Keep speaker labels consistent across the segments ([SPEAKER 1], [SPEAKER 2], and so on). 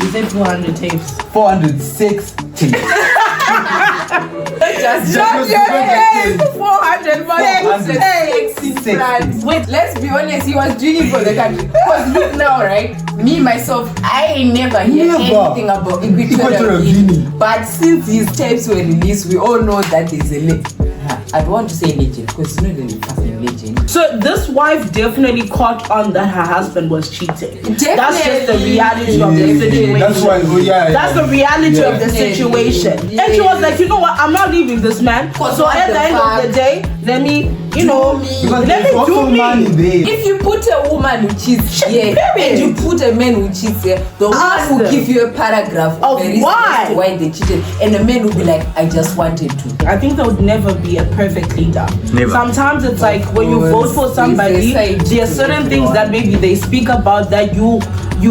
[SPEAKER 1] You said 400 tapes.
[SPEAKER 2] 406 tapes.
[SPEAKER 3] Just your tapes. 400 tapes. Wait, let's be honest. He was doing it for the country. Because look now, right? Me myself, I never hear anything about Equatorial Guinea. But since his tapes were released, we all know that he's a legend. I don't want to say legend because it's not really fucking legend.
[SPEAKER 1] So this wife definitely caught on that her husband was cheating.
[SPEAKER 3] Definitely.
[SPEAKER 1] That's just the reality of the situation.
[SPEAKER 2] That's why.
[SPEAKER 1] That's the reality of the situation.
[SPEAKER 3] Yeah.
[SPEAKER 1] And she was like, you know what? I'm not leaving this man. So at the end of the day, let me, let me do me.
[SPEAKER 3] If you put a woman who cheats here and you put a man who cheats here, the woman will give you a paragraph of why they cheated, and the man will be like, I just wanted to.
[SPEAKER 1] I think there would never be a perfect leader.
[SPEAKER 2] Never.
[SPEAKER 1] Sometimes it's like when you vote for somebody, there are certain things that maybe they speak about that you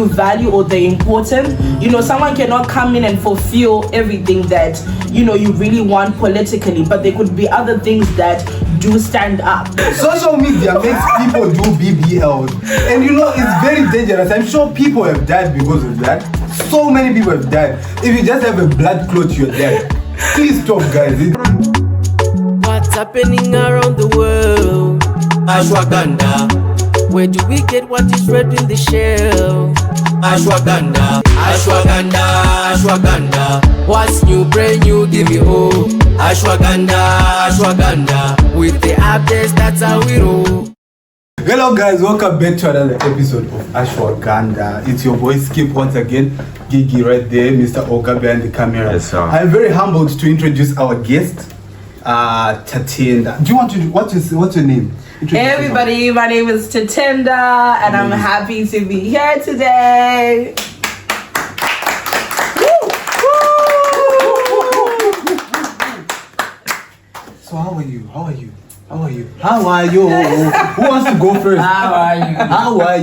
[SPEAKER 1] value or they're important. Someone cannot come in and fulfill everything that you really want politically, but there could be other things that do stand up.
[SPEAKER 2] Social media makes people do BBL, and it's very dangerous. I'm sure people have died because of that. So many people have died. If you just have a blood clot, you're dead. Please stop, guys.
[SPEAKER 4] What's happening around the world? Ashwagandha. Where do we get what is red in the shell? Ashwagandha, ashwagandha, ashwagandha. What's new, brand new, give me hope. Ashwagandha, ashwagandha. With the updates, that's how we roll.
[SPEAKER 2] Hello guys, welcome back to another episode of Ashwagandha. It's your boy Skip once again. Gigi right there, Mr. Oka behind the camera.
[SPEAKER 5] Yes, sir.
[SPEAKER 2] I'm very humbled to introduce our guest, Tatenda. Do you want to? What's your name?
[SPEAKER 1] Hey everybody, my name is Tatenda, and I'm happy to be here today.
[SPEAKER 2] So how are you? How are you? Who wants to go first?
[SPEAKER 3] How are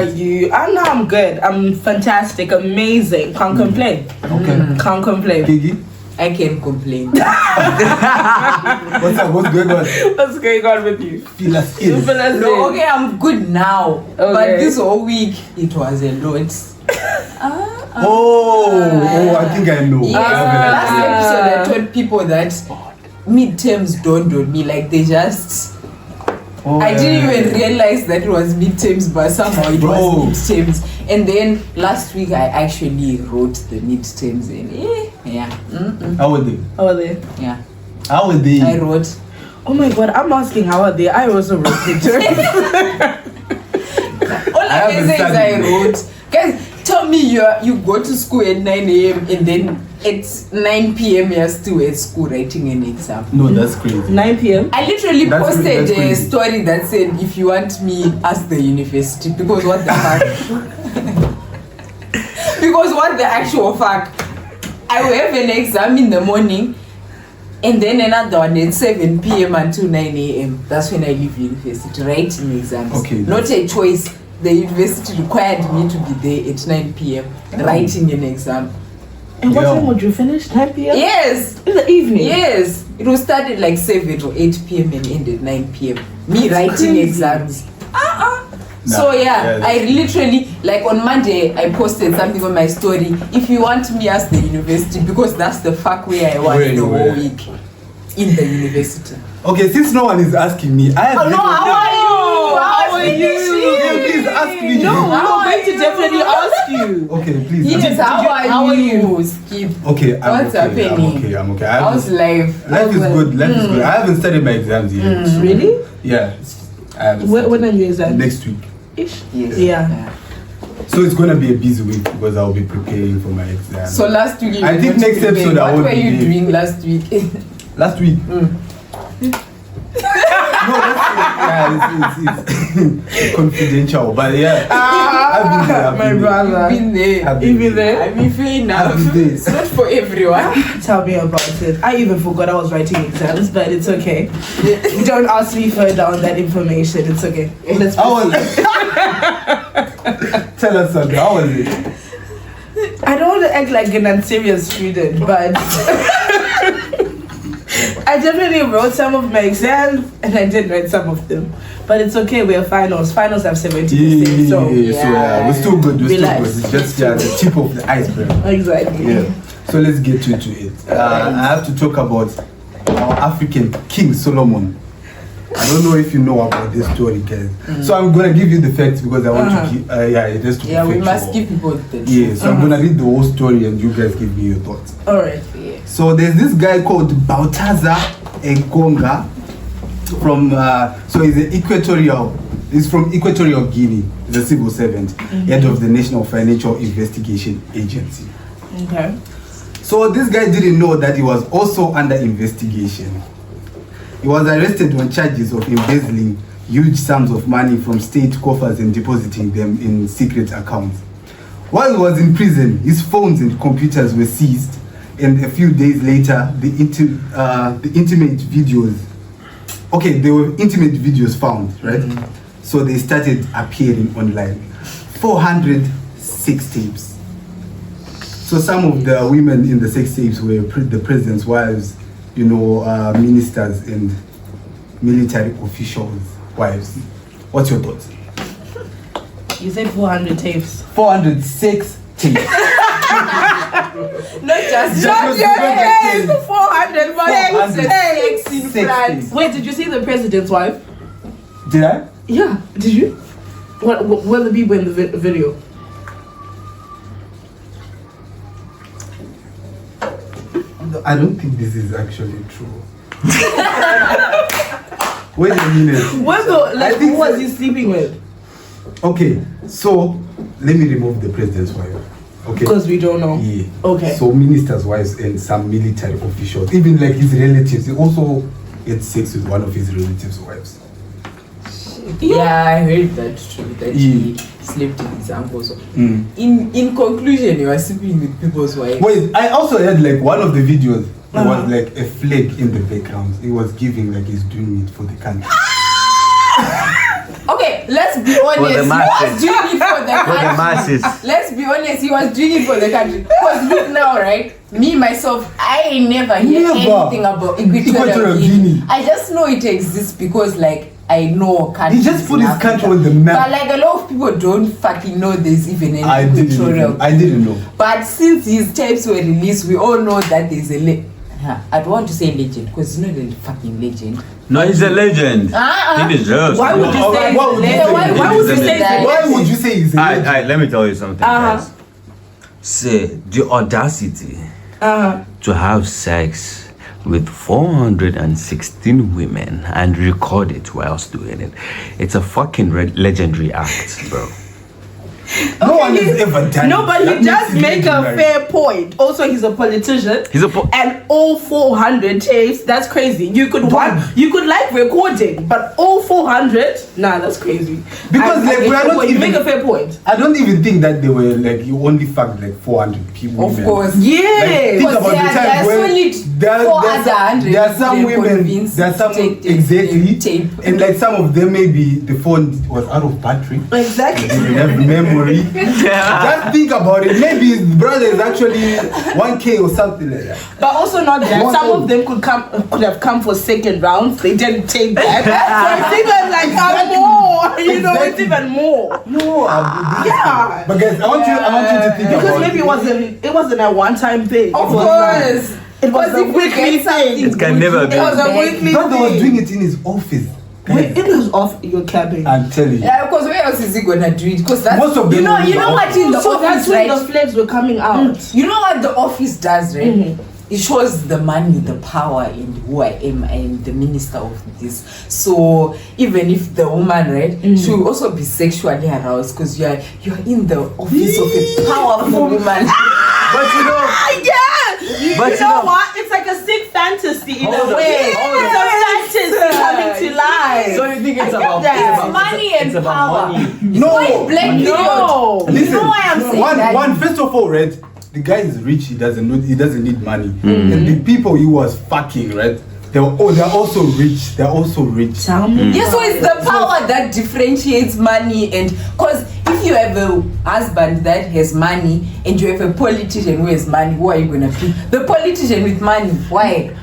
[SPEAKER 3] you?
[SPEAKER 1] I'm good. I'm fantastic, amazing. Can't complain.
[SPEAKER 2] Okay.
[SPEAKER 1] Can't complain.
[SPEAKER 2] Gigi?
[SPEAKER 3] I can't complain.
[SPEAKER 2] What's up? What's going on?
[SPEAKER 1] What's going on with you?
[SPEAKER 2] Feel us in.
[SPEAKER 3] No, okay, I'm good now.
[SPEAKER 1] Okay.
[SPEAKER 3] But this whole week, it was a lot.
[SPEAKER 2] I think I know.
[SPEAKER 3] Yes, last episode I told people that midterms dawned on me, like they just... I didn't even realize that it was midterms, but somehow it was midterms. And then last week I actually wrote the midterms and
[SPEAKER 2] How were they?
[SPEAKER 3] Yeah.
[SPEAKER 2] How were they?
[SPEAKER 3] I wrote.
[SPEAKER 1] Oh my god, I'm asking how are they? I also wrote midterms.
[SPEAKER 3] All I can say is I wrote. Guys, tell me you go to school at 9 a.m. and then at 9 p.m. you're still at school writing an exam.
[SPEAKER 2] No, that's crazy.
[SPEAKER 1] 9 p.m.
[SPEAKER 3] I literally posted a
[SPEAKER 2] crazy.
[SPEAKER 3] story that said, if you want me, ask the university. Because what the fuck? Because what the actual fuck? I will have an exam in the morning and then another one at 7 p.m. until 9 a.m. That's when I leave university, writing exams.
[SPEAKER 2] Okay.
[SPEAKER 3] Not a choice. The university required me to be there at 9 p.m. writing an exam.
[SPEAKER 1] And what time would you finish? 9 p.m.?
[SPEAKER 3] Yes.
[SPEAKER 1] In the evening?
[SPEAKER 3] Yes. It will start at like 7 or 8 p.m. and end at 9 p.m. Me
[SPEAKER 1] That's
[SPEAKER 3] writing
[SPEAKER 1] crazy.
[SPEAKER 3] exams. So I literally, like on Monday, I posted something on my story. If you want me, ask the university, because that's the fuck way I was the whole week in the university.
[SPEAKER 2] Okay, since no one is asking me, I have...
[SPEAKER 1] How are you?
[SPEAKER 2] Please ask me.
[SPEAKER 1] No, I'm going to definitely ask you.
[SPEAKER 2] Okay, please.
[SPEAKER 3] Yes, how are you? Skip.
[SPEAKER 2] Okay,
[SPEAKER 3] What's happening?
[SPEAKER 2] I'm okay.
[SPEAKER 3] How's life?
[SPEAKER 2] Life is good. Life is good. I haven't started my exams yet. So,
[SPEAKER 1] Really?
[SPEAKER 2] yeah. I haven't
[SPEAKER 1] When
[SPEAKER 2] started.
[SPEAKER 1] are your exams?
[SPEAKER 2] Next week.
[SPEAKER 3] Yes.
[SPEAKER 1] Yeah.
[SPEAKER 2] So it's gonna be a busy week because I'll be preparing for my exams.
[SPEAKER 3] So last week,
[SPEAKER 2] I think next episode I
[SPEAKER 3] what
[SPEAKER 2] won't
[SPEAKER 3] were
[SPEAKER 2] be
[SPEAKER 3] you
[SPEAKER 2] here.
[SPEAKER 3] doing last week?
[SPEAKER 2] Last week. No, it's confidential, but yeah. I've been there.
[SPEAKER 1] My brother.
[SPEAKER 3] You've been there.
[SPEAKER 2] I've
[SPEAKER 1] You been there?
[SPEAKER 3] I mean, fair enough.
[SPEAKER 2] I've been there.
[SPEAKER 3] It's not for everyone.
[SPEAKER 1] Tell me about it. I even forgot I was writing exams, but it's okay. Don't ask me further on that information. It's okay. Let's
[SPEAKER 2] How was it? Tell us something. How was it?
[SPEAKER 1] I don't want to act like an unserious student, but I definitely wrote some of my exams and I did write some of them. But it's okay, we're finals. Finals have 70%. So
[SPEAKER 2] we're still good.
[SPEAKER 1] Relax.
[SPEAKER 2] It's just the tip of the iceberg.
[SPEAKER 1] Exactly.
[SPEAKER 2] Yeah. So let's get to it. I have to talk about our African King Solomon. I don't know if you know about this story, guys. So I'm gonna give you the facts because I want to keep. It has to be factual.
[SPEAKER 3] We must give people the truth.
[SPEAKER 2] Yeah. So I'm gonna read the whole story and you guys give me your thoughts.
[SPEAKER 1] All right.
[SPEAKER 3] Yeah.
[SPEAKER 2] So there's this guy called Baltazar Engonga from. So he's an Equatorial. He's from Equatorial Guinea. He's a civil servant, head of the National Financial Investigation Agency.
[SPEAKER 1] Okay.
[SPEAKER 2] So this guy didn't know that he was also under investigation. He was arrested on charges of embezzling huge sums of money from state coffers and depositing them in secret accounts. While he was in prison, his phones and computers were seized, and a few days later, the intimate videos. Okay, there were intimate videos found, right? So they started appearing online. 406 tapes. So some of the women in the sex tapes were the president's wives, ministers and military officials' wives. What's your thoughts?
[SPEAKER 1] You said 400 tapes.
[SPEAKER 2] 406 tapes.
[SPEAKER 3] Not just
[SPEAKER 1] Not your tapes. 400
[SPEAKER 3] tapes in
[SPEAKER 2] Six
[SPEAKER 3] France.
[SPEAKER 2] tapes.
[SPEAKER 1] Wait, did you see the president's wife?
[SPEAKER 2] Did I?
[SPEAKER 1] Yeah. Did you? What were the people in the video?
[SPEAKER 2] I don't think this is actually true. Wait a minute.
[SPEAKER 1] Who was he sleeping with?
[SPEAKER 2] Okay, so let me remove the president's wife. Okay.
[SPEAKER 1] Because we don't know.
[SPEAKER 2] Yeah.
[SPEAKER 1] Okay.
[SPEAKER 2] So ministers' wives and some military officials, even like his relatives, he also had sex with one of his relatives' wives.
[SPEAKER 3] Yeah, I heard that too. That he slept with his uncles. In conclusion, he was sleeping with people's wives.
[SPEAKER 2] Wait, I also heard like one of the videos. There was like a flag in the background. He was giving like he's doing it for the country.
[SPEAKER 3] Okay, let's be honest.
[SPEAKER 4] the
[SPEAKER 3] He
[SPEAKER 4] masses.
[SPEAKER 3] was doing it for the
[SPEAKER 4] For the
[SPEAKER 3] country.
[SPEAKER 4] masses.
[SPEAKER 3] Let's be honest, he was doing it for the country. Because look now, right? Me, myself, I never hear anything about Equatorial Guinea. I just know it exists because like I know countries.
[SPEAKER 2] He just put
[SPEAKER 3] in
[SPEAKER 2] his
[SPEAKER 3] Africa.
[SPEAKER 2] country on the map.
[SPEAKER 3] But like a lot of people don't fucking know there's even an
[SPEAKER 2] I
[SPEAKER 3] Equatorial.
[SPEAKER 2] didn't know.
[SPEAKER 3] But since his tapes were released, we all know that there's a I don't want to say legend because he's not a fucking legend.
[SPEAKER 4] No, he's a legend. He deserves.
[SPEAKER 1] Why would you say?
[SPEAKER 2] Why would you say-
[SPEAKER 1] Why would you say
[SPEAKER 3] that?
[SPEAKER 2] Why would you say he's a legend?
[SPEAKER 4] Alright, let me tell you something, guys. Say the audacity to have sex with 416 women and record it whilst doing it. It's a fucking legendary act, bro.
[SPEAKER 2] No one has ever done
[SPEAKER 1] No, but
[SPEAKER 2] it.
[SPEAKER 1] he
[SPEAKER 2] That
[SPEAKER 1] does
[SPEAKER 2] makes it
[SPEAKER 1] make a
[SPEAKER 2] legendary.
[SPEAKER 1] fair point. Also, he's a politician. And all 400 tapes, that's crazy. You could like recording, but all 400, nah, that's crazy.
[SPEAKER 2] Because like we are not
[SPEAKER 1] you
[SPEAKER 2] even,
[SPEAKER 1] make a fair point.
[SPEAKER 2] I don't even think that they were like you only fucked like 400 people.
[SPEAKER 3] Of
[SPEAKER 2] women.
[SPEAKER 3] course.
[SPEAKER 1] Yeah.
[SPEAKER 2] Think about the time where there are some women, there are some exactly,
[SPEAKER 3] tape.
[SPEAKER 2] and like some of them maybe the phone was out of battery.
[SPEAKER 1] Exactly.
[SPEAKER 2] They didn't have memory. Just think about it. Maybe his brother is actually 1K or something like that.
[SPEAKER 1] But also not that.
[SPEAKER 2] What
[SPEAKER 1] Some
[SPEAKER 2] else?
[SPEAKER 1] of them could have come for second rounds. They didn't take that. So it's even like more. You know, it's
[SPEAKER 2] Exactly.
[SPEAKER 1] even more.
[SPEAKER 2] No,
[SPEAKER 1] Yeah.
[SPEAKER 2] But guys, I want you to think
[SPEAKER 1] Because
[SPEAKER 2] about
[SPEAKER 1] maybe it wasn't a one-time thing.
[SPEAKER 3] Of
[SPEAKER 1] It was
[SPEAKER 3] course.
[SPEAKER 1] It was a
[SPEAKER 3] Because if we
[SPEAKER 1] weekly
[SPEAKER 3] get something
[SPEAKER 1] thing.
[SPEAKER 4] It can never be.
[SPEAKER 1] It was a weekly
[SPEAKER 2] God was
[SPEAKER 1] thing.
[SPEAKER 2] doing it in his office.
[SPEAKER 1] Wait, it was off your cabin.
[SPEAKER 2] I'm telling you.
[SPEAKER 3] Yeah, because where else is he gonna do it? Because that's
[SPEAKER 2] Most of them were in
[SPEAKER 3] you
[SPEAKER 2] the
[SPEAKER 3] know what in the
[SPEAKER 1] So that's
[SPEAKER 3] office,
[SPEAKER 1] when
[SPEAKER 3] right?
[SPEAKER 1] the flags were coming out.
[SPEAKER 3] You know what the office does, right? It shows the money, the power, and who I am. I am the minister of this. So even if the woman, right, she will also be sexually aroused because you're in the office of a powerful woman.
[SPEAKER 4] But you know,
[SPEAKER 1] You know what? It's like a sick fantasy in
[SPEAKER 4] Hold
[SPEAKER 1] a
[SPEAKER 4] on.
[SPEAKER 1] way.
[SPEAKER 4] Hold
[SPEAKER 1] It's a fantasy coming to life.
[SPEAKER 4] so you think it's about
[SPEAKER 1] that.
[SPEAKER 3] Money and
[SPEAKER 4] it's about
[SPEAKER 3] power.
[SPEAKER 4] money.
[SPEAKER 2] No,
[SPEAKER 3] Black
[SPEAKER 1] No.
[SPEAKER 3] period. You know why I'm saying that?
[SPEAKER 2] one first of all, right? The guy is rich. He doesn't need money. And the people he was fucking, right? They're also rich. They're also rich.
[SPEAKER 1] Tell me.
[SPEAKER 3] Yeah, so it's the power that differentiates money, and because if you have a husband that has money and you have a politician who has money, who are you gonna pick? The politician with money. Why?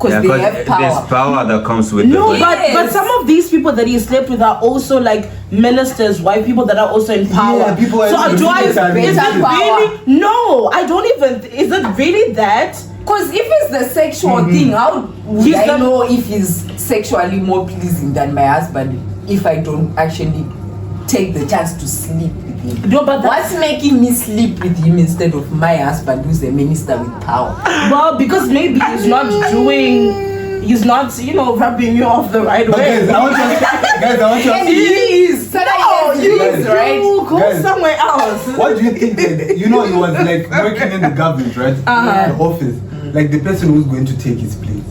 [SPEAKER 3] because they have power.
[SPEAKER 5] There's power that comes with
[SPEAKER 1] No,
[SPEAKER 5] it.
[SPEAKER 1] but some of these people that he slept with are also like ministers, white people that are also in power.
[SPEAKER 2] Yeah, people
[SPEAKER 1] so
[SPEAKER 2] are
[SPEAKER 1] do I? Is
[SPEAKER 2] better
[SPEAKER 1] it
[SPEAKER 2] than
[SPEAKER 1] really? No, I don't even. Is it really that?
[SPEAKER 3] Because if it's the sexual thing, how would
[SPEAKER 1] He's
[SPEAKER 3] I
[SPEAKER 1] the-
[SPEAKER 3] know if he's sexually more pleasing than my husband if I don't actually take the chance to sleep with him?
[SPEAKER 1] No, but
[SPEAKER 3] What's making me sleep with him instead of my husband who's a minister with power?
[SPEAKER 1] well, because maybe he's not, rubbing you off the right
[SPEAKER 2] But
[SPEAKER 1] way.
[SPEAKER 2] guys, I want you
[SPEAKER 3] And
[SPEAKER 2] to
[SPEAKER 3] he is.
[SPEAKER 1] No,
[SPEAKER 3] He is, right?
[SPEAKER 1] You go
[SPEAKER 2] Guys.
[SPEAKER 1] somewhere else.
[SPEAKER 2] what do you think that, he was like working in the government, right? The office. Like the person who's going to take his place,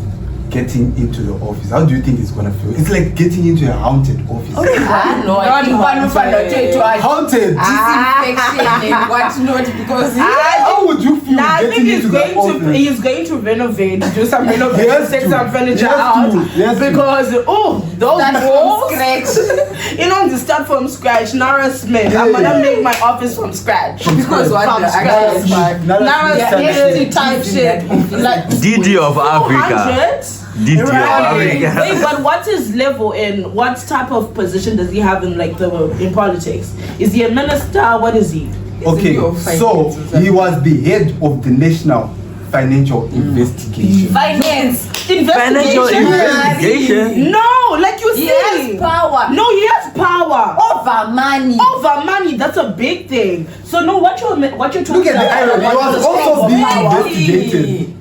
[SPEAKER 2] getting into the office. How do you think it's gonna feel? It's like getting into a haunted office.
[SPEAKER 3] No, I think one of
[SPEAKER 2] Haunted!
[SPEAKER 3] disinfection and whatnot because
[SPEAKER 2] How would you feel
[SPEAKER 1] I think
[SPEAKER 2] getting into the office?
[SPEAKER 1] he's going to renovate, do some renovation,
[SPEAKER 2] He has
[SPEAKER 1] take
[SPEAKER 2] to.
[SPEAKER 1] some furniture
[SPEAKER 2] He has
[SPEAKER 1] out
[SPEAKER 2] to. He has to.
[SPEAKER 1] because those
[SPEAKER 3] Start from
[SPEAKER 1] walls,
[SPEAKER 3] scratch.
[SPEAKER 1] to start from scratch. Nara Smith,
[SPEAKER 2] Yeah,
[SPEAKER 1] I'm gonna
[SPEAKER 2] yeah.
[SPEAKER 1] make my office from scratch.
[SPEAKER 3] Because what
[SPEAKER 1] From
[SPEAKER 3] the actual
[SPEAKER 1] scratch.
[SPEAKER 3] part.
[SPEAKER 1] Nara
[SPEAKER 3] Yeah,
[SPEAKER 1] Smith type shit, like
[SPEAKER 5] DD of Africa.
[SPEAKER 1] 200.
[SPEAKER 5] DD of
[SPEAKER 1] Right.
[SPEAKER 5] Africa.
[SPEAKER 1] Wait, but what's his level in? What type of position does he have in in politics? Is he a minister? What is he?
[SPEAKER 2] Okay,
[SPEAKER 3] Of
[SPEAKER 2] so
[SPEAKER 3] finance or
[SPEAKER 2] he was the head of the National Financial Investigation.
[SPEAKER 3] Finance.
[SPEAKER 5] Financial investigation.
[SPEAKER 1] No, like you
[SPEAKER 3] He
[SPEAKER 1] see.
[SPEAKER 3] has power
[SPEAKER 1] No, he has power.
[SPEAKER 3] over money.
[SPEAKER 1] Over money, that's a big thing. So no, what you're talking
[SPEAKER 2] Look at the irony. He was also being investigated.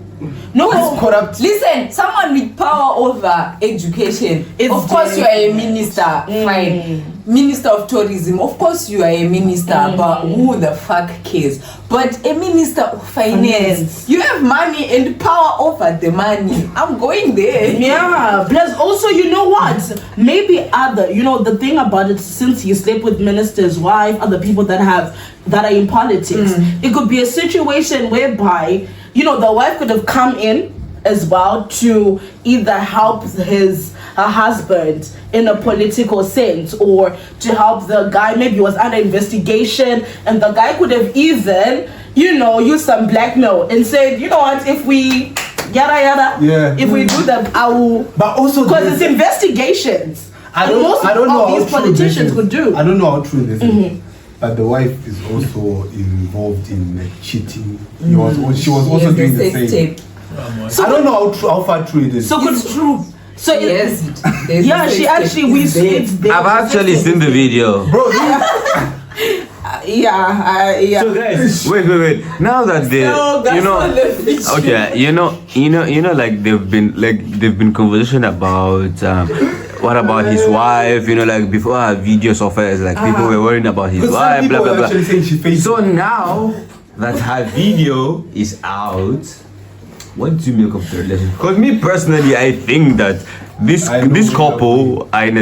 [SPEAKER 1] No,
[SPEAKER 2] He's corrupt.
[SPEAKER 3] Listen, someone with power over education.
[SPEAKER 1] It's
[SPEAKER 3] of course, you are a minister. Fine. Minister of tourism. Of course, you are a minister. But who the fuck cares? But a minister of finance. You have money and power over the money. I'm going there.
[SPEAKER 1] Yeah, plus also, you know what? Maybe the thing about it, since he slept with ministers' wife, other people that are in politics, it could be a situation whereby, the wife could have come in as well to either help her husband in a political sense, or to help the guy. Maybe he was under investigation, and the guy could have even, used some blackmail and said, you know what, if we yada yada,
[SPEAKER 2] Yeah.
[SPEAKER 1] if we do that, I will.
[SPEAKER 2] But also,
[SPEAKER 1] Because it's investigations.
[SPEAKER 2] I
[SPEAKER 1] And
[SPEAKER 2] don't
[SPEAKER 1] most
[SPEAKER 2] know
[SPEAKER 1] of
[SPEAKER 2] how
[SPEAKER 1] these
[SPEAKER 2] true
[SPEAKER 1] politicians
[SPEAKER 2] this is.
[SPEAKER 1] could do.
[SPEAKER 2] I don't know how true this is. But the wife is also involved in cheating. She was also doing the same.
[SPEAKER 1] So
[SPEAKER 2] I don't know how far true it is.
[SPEAKER 1] So
[SPEAKER 3] It's true.
[SPEAKER 1] So
[SPEAKER 3] Yes.
[SPEAKER 1] yeah, she actually it's there.
[SPEAKER 5] I've actually seen the video.
[SPEAKER 2] Bro,
[SPEAKER 1] Yeah.
[SPEAKER 5] So guys, wait. Now that they,
[SPEAKER 3] No, that's not the picture.
[SPEAKER 5] okay, like they've been conversation about what about his wife? Like before her video surfaced, like people were worrying about his
[SPEAKER 2] because some
[SPEAKER 5] wife,
[SPEAKER 2] people
[SPEAKER 5] blah blah
[SPEAKER 2] were
[SPEAKER 5] blah.
[SPEAKER 2] actually saying she faced.
[SPEAKER 5] So now that her video is out, what do you make of the relationship? Because me personally, I think that this couple are in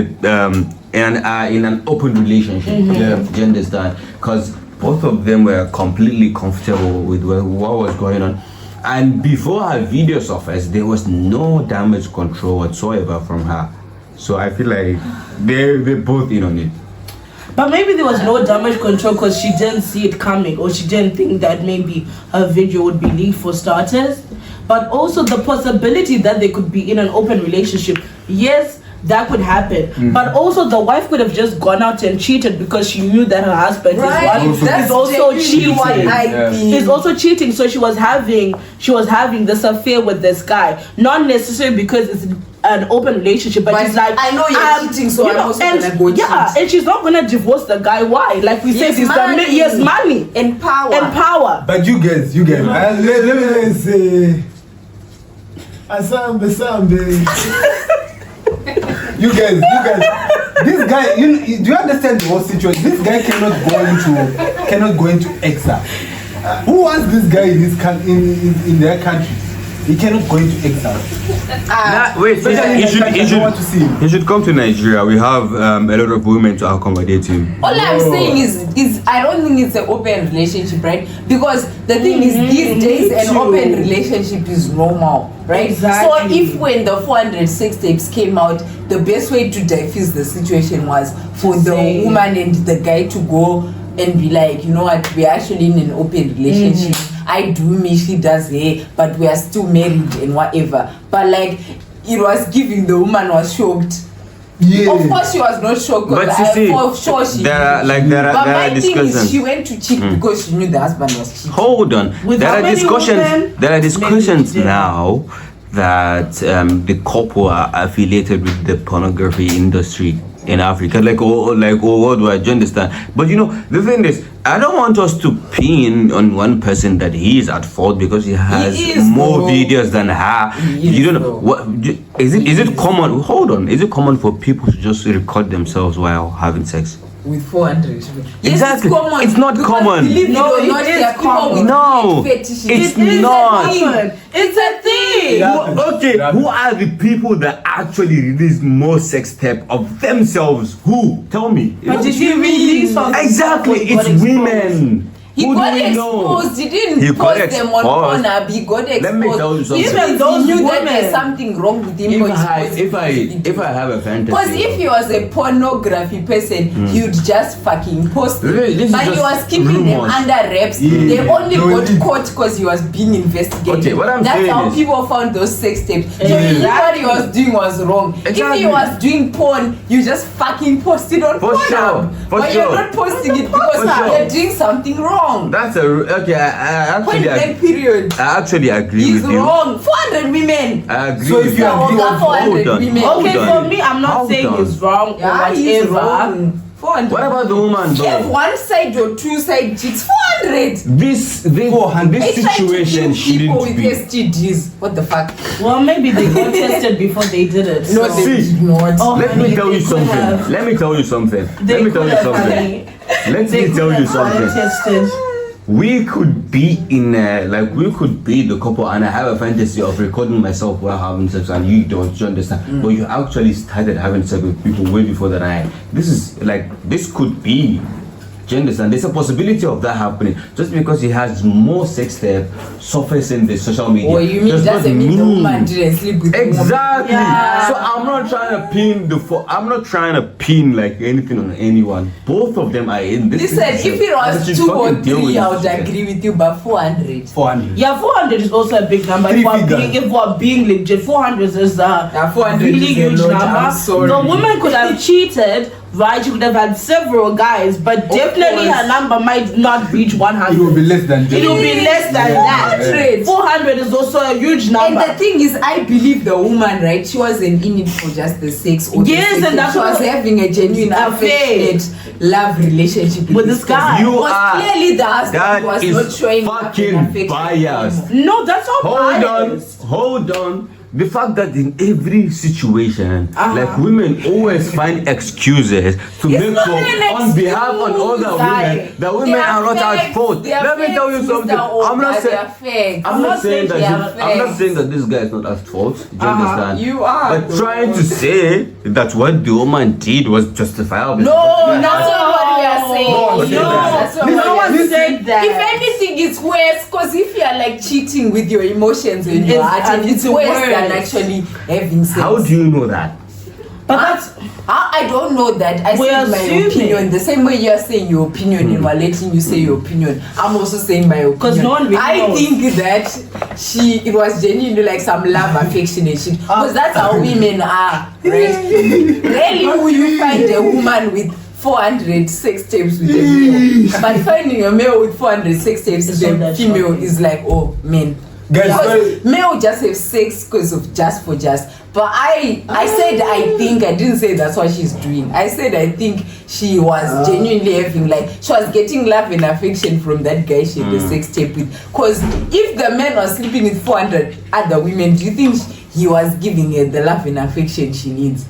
[SPEAKER 5] an open relationship.
[SPEAKER 2] Yeah.
[SPEAKER 5] Do you understand? Because both of them were completely comfortable with what was going on. And before her video surfaced, there was no damage control whatsoever from her. So I feel like they're both in on it.
[SPEAKER 1] But maybe there was no damage control because she didn't see it coming, or she didn't think that maybe her video would be leaked, for starters. But also the possibility that they could be in an open relationship. Yes, that could happen. But also the wife could have just gone out and cheated because she knew that her husband is also cheating. He's also cheating. So she was having this affair with this guy. Not necessarily because it's an open relationship, but she's like,
[SPEAKER 3] I know you're cheating, so I'm also gonna go cheat.
[SPEAKER 1] Yeah, and she's not gonna divorce the guy. Why? Like we said, he has money
[SPEAKER 3] and power.
[SPEAKER 2] But you guys, let me say, Asambe. You guys, this guy, do you understand the whole situation? This guy cannot go into exile. Who wants this guy in their country? He cannot go into exile.
[SPEAKER 5] He should come to Nigeria. We have a lot of women to accommodate him.
[SPEAKER 3] All I'm saying is I don't think it's an open relationship, right? Because the thing is, these days an open relationship is normal, right?
[SPEAKER 1] Exactly.
[SPEAKER 3] So if when the 406 tapes came out, the best way to diffuse the situation was for the woman and the guy to go and be like, you know what, we're actually in an open relationship. I do me, she does her, but we are still married and whatever. But like, it was giving the woman was shocked.
[SPEAKER 2] Yeah.
[SPEAKER 3] Of course she was not shocked,
[SPEAKER 5] But you see,
[SPEAKER 3] for sure she
[SPEAKER 5] there are
[SPEAKER 3] but my thing is
[SPEAKER 5] discussions.
[SPEAKER 3] she went to cheat because she knew the husband was cheating.
[SPEAKER 5] Hold on.
[SPEAKER 1] With
[SPEAKER 5] There
[SPEAKER 1] how
[SPEAKER 5] are
[SPEAKER 1] many
[SPEAKER 5] discussions.
[SPEAKER 1] women?
[SPEAKER 5] There are discussions
[SPEAKER 1] Maybe, yeah.
[SPEAKER 5] now that the couple are affiliated with the pornography industry in Africa, like worldwide. Do you understand? But you know, the thing is, I don't want us to pin on one person that he is at fault because he has
[SPEAKER 3] is,
[SPEAKER 5] more
[SPEAKER 3] bro.
[SPEAKER 5] videos than her.
[SPEAKER 3] He is,
[SPEAKER 5] You don't know
[SPEAKER 3] bro.
[SPEAKER 5] what is it? Is it common? Hold on. Is it common for people to just record themselves while having sex?
[SPEAKER 3] With 400. Yes,
[SPEAKER 5] Exactly.
[SPEAKER 3] it's common.
[SPEAKER 5] It's not
[SPEAKER 3] Because
[SPEAKER 5] common.
[SPEAKER 3] believe
[SPEAKER 1] No,
[SPEAKER 3] it or
[SPEAKER 1] it
[SPEAKER 3] not,
[SPEAKER 1] is
[SPEAKER 3] there are people
[SPEAKER 1] common.
[SPEAKER 3] with
[SPEAKER 5] No,
[SPEAKER 3] weird fetishes.
[SPEAKER 5] it's
[SPEAKER 3] It is
[SPEAKER 5] not.
[SPEAKER 3] a thing.
[SPEAKER 1] It's a thing.
[SPEAKER 2] Yeah.
[SPEAKER 5] Okay, who are the people that actually release more sex tape of themselves? Who? Tell me.
[SPEAKER 1] But did you release on
[SPEAKER 5] Exactly,
[SPEAKER 1] He got
[SPEAKER 5] it's
[SPEAKER 1] exposed.
[SPEAKER 5] women.
[SPEAKER 3] He
[SPEAKER 5] Who
[SPEAKER 3] got
[SPEAKER 5] do we know?
[SPEAKER 3] exposed. He didn't
[SPEAKER 5] He got
[SPEAKER 3] post them on
[SPEAKER 5] exposed.
[SPEAKER 3] Pornhub. He got exposed.
[SPEAKER 5] Let me tell you something.
[SPEAKER 1] Even
[SPEAKER 3] He
[SPEAKER 1] those
[SPEAKER 3] knew that
[SPEAKER 1] women.
[SPEAKER 3] there's something wrong with him.
[SPEAKER 5] If I have a fantasy,
[SPEAKER 3] Because if he was a pornography person, he would just fucking post it.
[SPEAKER 5] Really, this is
[SPEAKER 3] But he
[SPEAKER 5] just
[SPEAKER 3] was keeping them
[SPEAKER 5] rumors.
[SPEAKER 3] under wraps.
[SPEAKER 2] Yeah.
[SPEAKER 3] They only
[SPEAKER 2] No,
[SPEAKER 3] got
[SPEAKER 2] it-
[SPEAKER 3] caught because he was being investigated.
[SPEAKER 5] Okay, what I'm
[SPEAKER 3] That's
[SPEAKER 5] saying
[SPEAKER 3] how
[SPEAKER 5] is-
[SPEAKER 3] people found those sex tapes. So
[SPEAKER 1] Exactly.
[SPEAKER 3] what he was doing was wrong. If
[SPEAKER 5] Exactly.
[SPEAKER 3] he was doing porn, you just fucking post it on
[SPEAKER 5] For
[SPEAKER 3] Pornhub.
[SPEAKER 5] sure, for
[SPEAKER 3] But
[SPEAKER 5] sure.
[SPEAKER 3] you're not posting it because
[SPEAKER 5] For sure.
[SPEAKER 3] you're doing something wrong.
[SPEAKER 5] that's okay. I
[SPEAKER 3] Point
[SPEAKER 5] actually,
[SPEAKER 3] blank period.
[SPEAKER 5] I actually agree
[SPEAKER 3] He's
[SPEAKER 5] with you.
[SPEAKER 3] wrong. 400 women.
[SPEAKER 5] I agree
[SPEAKER 2] So
[SPEAKER 5] with
[SPEAKER 2] if you
[SPEAKER 5] you.
[SPEAKER 2] agree
[SPEAKER 3] Hold
[SPEAKER 2] on
[SPEAKER 3] 400
[SPEAKER 5] Hold on.
[SPEAKER 3] women.
[SPEAKER 5] Hold
[SPEAKER 1] Okay,
[SPEAKER 5] on.
[SPEAKER 1] for me, I'm not
[SPEAKER 5] Hold
[SPEAKER 1] saying
[SPEAKER 5] on.
[SPEAKER 1] it's wrong or
[SPEAKER 3] Yeah, he's
[SPEAKER 1] whatever.
[SPEAKER 3] wrong. 400.
[SPEAKER 5] What about the woman
[SPEAKER 3] You have
[SPEAKER 5] though?
[SPEAKER 3] one side or two side chicks. 400.
[SPEAKER 5] This
[SPEAKER 2] 400.
[SPEAKER 5] this
[SPEAKER 3] They try to
[SPEAKER 5] situation
[SPEAKER 3] kill people
[SPEAKER 5] shouldn't
[SPEAKER 3] with
[SPEAKER 5] be.
[SPEAKER 3] STDs. What the fuck?
[SPEAKER 1] Well, maybe they got tested before they did it.
[SPEAKER 3] No,
[SPEAKER 1] so-
[SPEAKER 3] they
[SPEAKER 5] See.
[SPEAKER 3] did not.
[SPEAKER 1] Oh,
[SPEAKER 5] Let me
[SPEAKER 1] honey,
[SPEAKER 5] tell you
[SPEAKER 1] they could
[SPEAKER 5] something.
[SPEAKER 1] have.
[SPEAKER 5] Let me tell you something.
[SPEAKER 1] They
[SPEAKER 5] Let me tell
[SPEAKER 1] could
[SPEAKER 5] you
[SPEAKER 1] have,
[SPEAKER 5] something.
[SPEAKER 1] honey.
[SPEAKER 5] Let
[SPEAKER 1] They
[SPEAKER 5] me tell
[SPEAKER 1] could
[SPEAKER 5] you
[SPEAKER 1] have had it
[SPEAKER 5] something.
[SPEAKER 1] tested.
[SPEAKER 5] We could be in we could be the couple and I have a fantasy of recording myself while having sex and you don't, you understand? But you actually started having sex with people way before that I. This could be. Do you understand? There's a possibility of that happening just because he has more sex tape surfacing the social media.
[SPEAKER 3] Or you mean
[SPEAKER 5] does
[SPEAKER 3] just
[SPEAKER 5] not
[SPEAKER 3] mean the woman didn't sleep with the woman?
[SPEAKER 5] Exactly.
[SPEAKER 1] Yeah.
[SPEAKER 5] So I'm not trying to pin I'm not trying to pin like anything on anyone. Both of them are in this.
[SPEAKER 3] Listen, if it was
[SPEAKER 5] Just
[SPEAKER 3] 2 or
[SPEAKER 5] fucking deal
[SPEAKER 3] 3,
[SPEAKER 5] with
[SPEAKER 3] I
[SPEAKER 5] it.
[SPEAKER 3] would agree with you, but 400.
[SPEAKER 2] 400.
[SPEAKER 1] Yeah, 400 is also a big number.
[SPEAKER 2] Three
[SPEAKER 1] If we're,
[SPEAKER 2] figures.
[SPEAKER 1] being, if we're being legit, 400 is a
[SPEAKER 3] 400
[SPEAKER 1] really
[SPEAKER 3] is a
[SPEAKER 1] huge
[SPEAKER 3] lot,
[SPEAKER 1] number.
[SPEAKER 3] I'm sorry.
[SPEAKER 1] The woman could have cheated, right? She could have had several guys, but definitely
[SPEAKER 3] course.
[SPEAKER 1] her number might not reach
[SPEAKER 2] It will
[SPEAKER 1] 100.
[SPEAKER 2] be less than
[SPEAKER 1] It will
[SPEAKER 2] that.
[SPEAKER 1] be less than
[SPEAKER 2] Yeah.
[SPEAKER 1] that. 400 is also a huge
[SPEAKER 3] And
[SPEAKER 1] number.
[SPEAKER 3] the thing is, I believe the woman, right? She wasn't in it for just the sex. Or
[SPEAKER 1] Yes,
[SPEAKER 3] the sex.
[SPEAKER 1] and that's
[SPEAKER 3] she was
[SPEAKER 1] what-
[SPEAKER 3] having a genuine,
[SPEAKER 1] Affair.
[SPEAKER 3] affectionate love relationship
[SPEAKER 1] With this guy.
[SPEAKER 5] You
[SPEAKER 3] Because
[SPEAKER 5] are-
[SPEAKER 3] clearly the husband
[SPEAKER 5] That
[SPEAKER 3] was
[SPEAKER 5] is
[SPEAKER 3] not showing love and
[SPEAKER 5] fucking
[SPEAKER 3] affection
[SPEAKER 5] biased.
[SPEAKER 3] anymore.
[SPEAKER 1] No, that's not biased.
[SPEAKER 5] Hold on. The fact that in every situation, like women always find excuses to
[SPEAKER 3] It's
[SPEAKER 5] make
[SPEAKER 3] not
[SPEAKER 5] sure
[SPEAKER 3] an
[SPEAKER 5] on behalf of other
[SPEAKER 3] excuse,
[SPEAKER 5] women, the women
[SPEAKER 3] They
[SPEAKER 5] are not at
[SPEAKER 3] facts.
[SPEAKER 5] fault.
[SPEAKER 3] They are
[SPEAKER 5] Let me tell you
[SPEAKER 3] facts,
[SPEAKER 5] something.
[SPEAKER 3] Mr.
[SPEAKER 5] I'm not
[SPEAKER 3] Oga,
[SPEAKER 5] saying.
[SPEAKER 3] they are facts.
[SPEAKER 5] I'm not saying
[SPEAKER 3] they are
[SPEAKER 5] that I'm not
[SPEAKER 3] facts.
[SPEAKER 5] saying that this guy is not at fault. Do you understand?
[SPEAKER 3] You are,
[SPEAKER 5] But
[SPEAKER 3] though.
[SPEAKER 5] trying to say that what the woman did was justifiable.
[SPEAKER 3] No, that's not what we are saying.
[SPEAKER 2] No,
[SPEAKER 3] That's not
[SPEAKER 1] no
[SPEAKER 3] what we are
[SPEAKER 1] one
[SPEAKER 3] saying.
[SPEAKER 1] said that.
[SPEAKER 3] If anything, it's worse because if you are like cheating with your emotions and your
[SPEAKER 1] It's-
[SPEAKER 3] heart,
[SPEAKER 1] and
[SPEAKER 3] it's
[SPEAKER 1] it's
[SPEAKER 3] worse
[SPEAKER 1] worse.
[SPEAKER 3] than actually having sex.
[SPEAKER 5] How do you know that?
[SPEAKER 1] But that's
[SPEAKER 3] I don't know that. I
[SPEAKER 1] We're
[SPEAKER 3] said my
[SPEAKER 1] assuming.
[SPEAKER 3] opinion. The same way you're saying your opinion and we're letting you say your opinion, I'm also saying my opinion.
[SPEAKER 1] 'Cause no one really
[SPEAKER 3] I
[SPEAKER 1] knows.
[SPEAKER 3] think that it was genuinely like some love, affection and shit. Because that's how women are, right? Rarely will you find a woman with 400 sex tapes with a male. But finding a male with 400 sex tapes
[SPEAKER 1] It's
[SPEAKER 3] with
[SPEAKER 1] not
[SPEAKER 3] a
[SPEAKER 1] that
[SPEAKER 3] female
[SPEAKER 1] shocking.
[SPEAKER 3] is like, oh, man.
[SPEAKER 2] Guys,
[SPEAKER 3] Because male just have sex because of just for just. But I said I think, I didn't say that's what she's doing. I said I think she was genuinely having like, she was getting love and affection from that guy she had the sex tape with. Because if the man was sleeping with 400 other women, do you think he was giving her the love and affection she needs?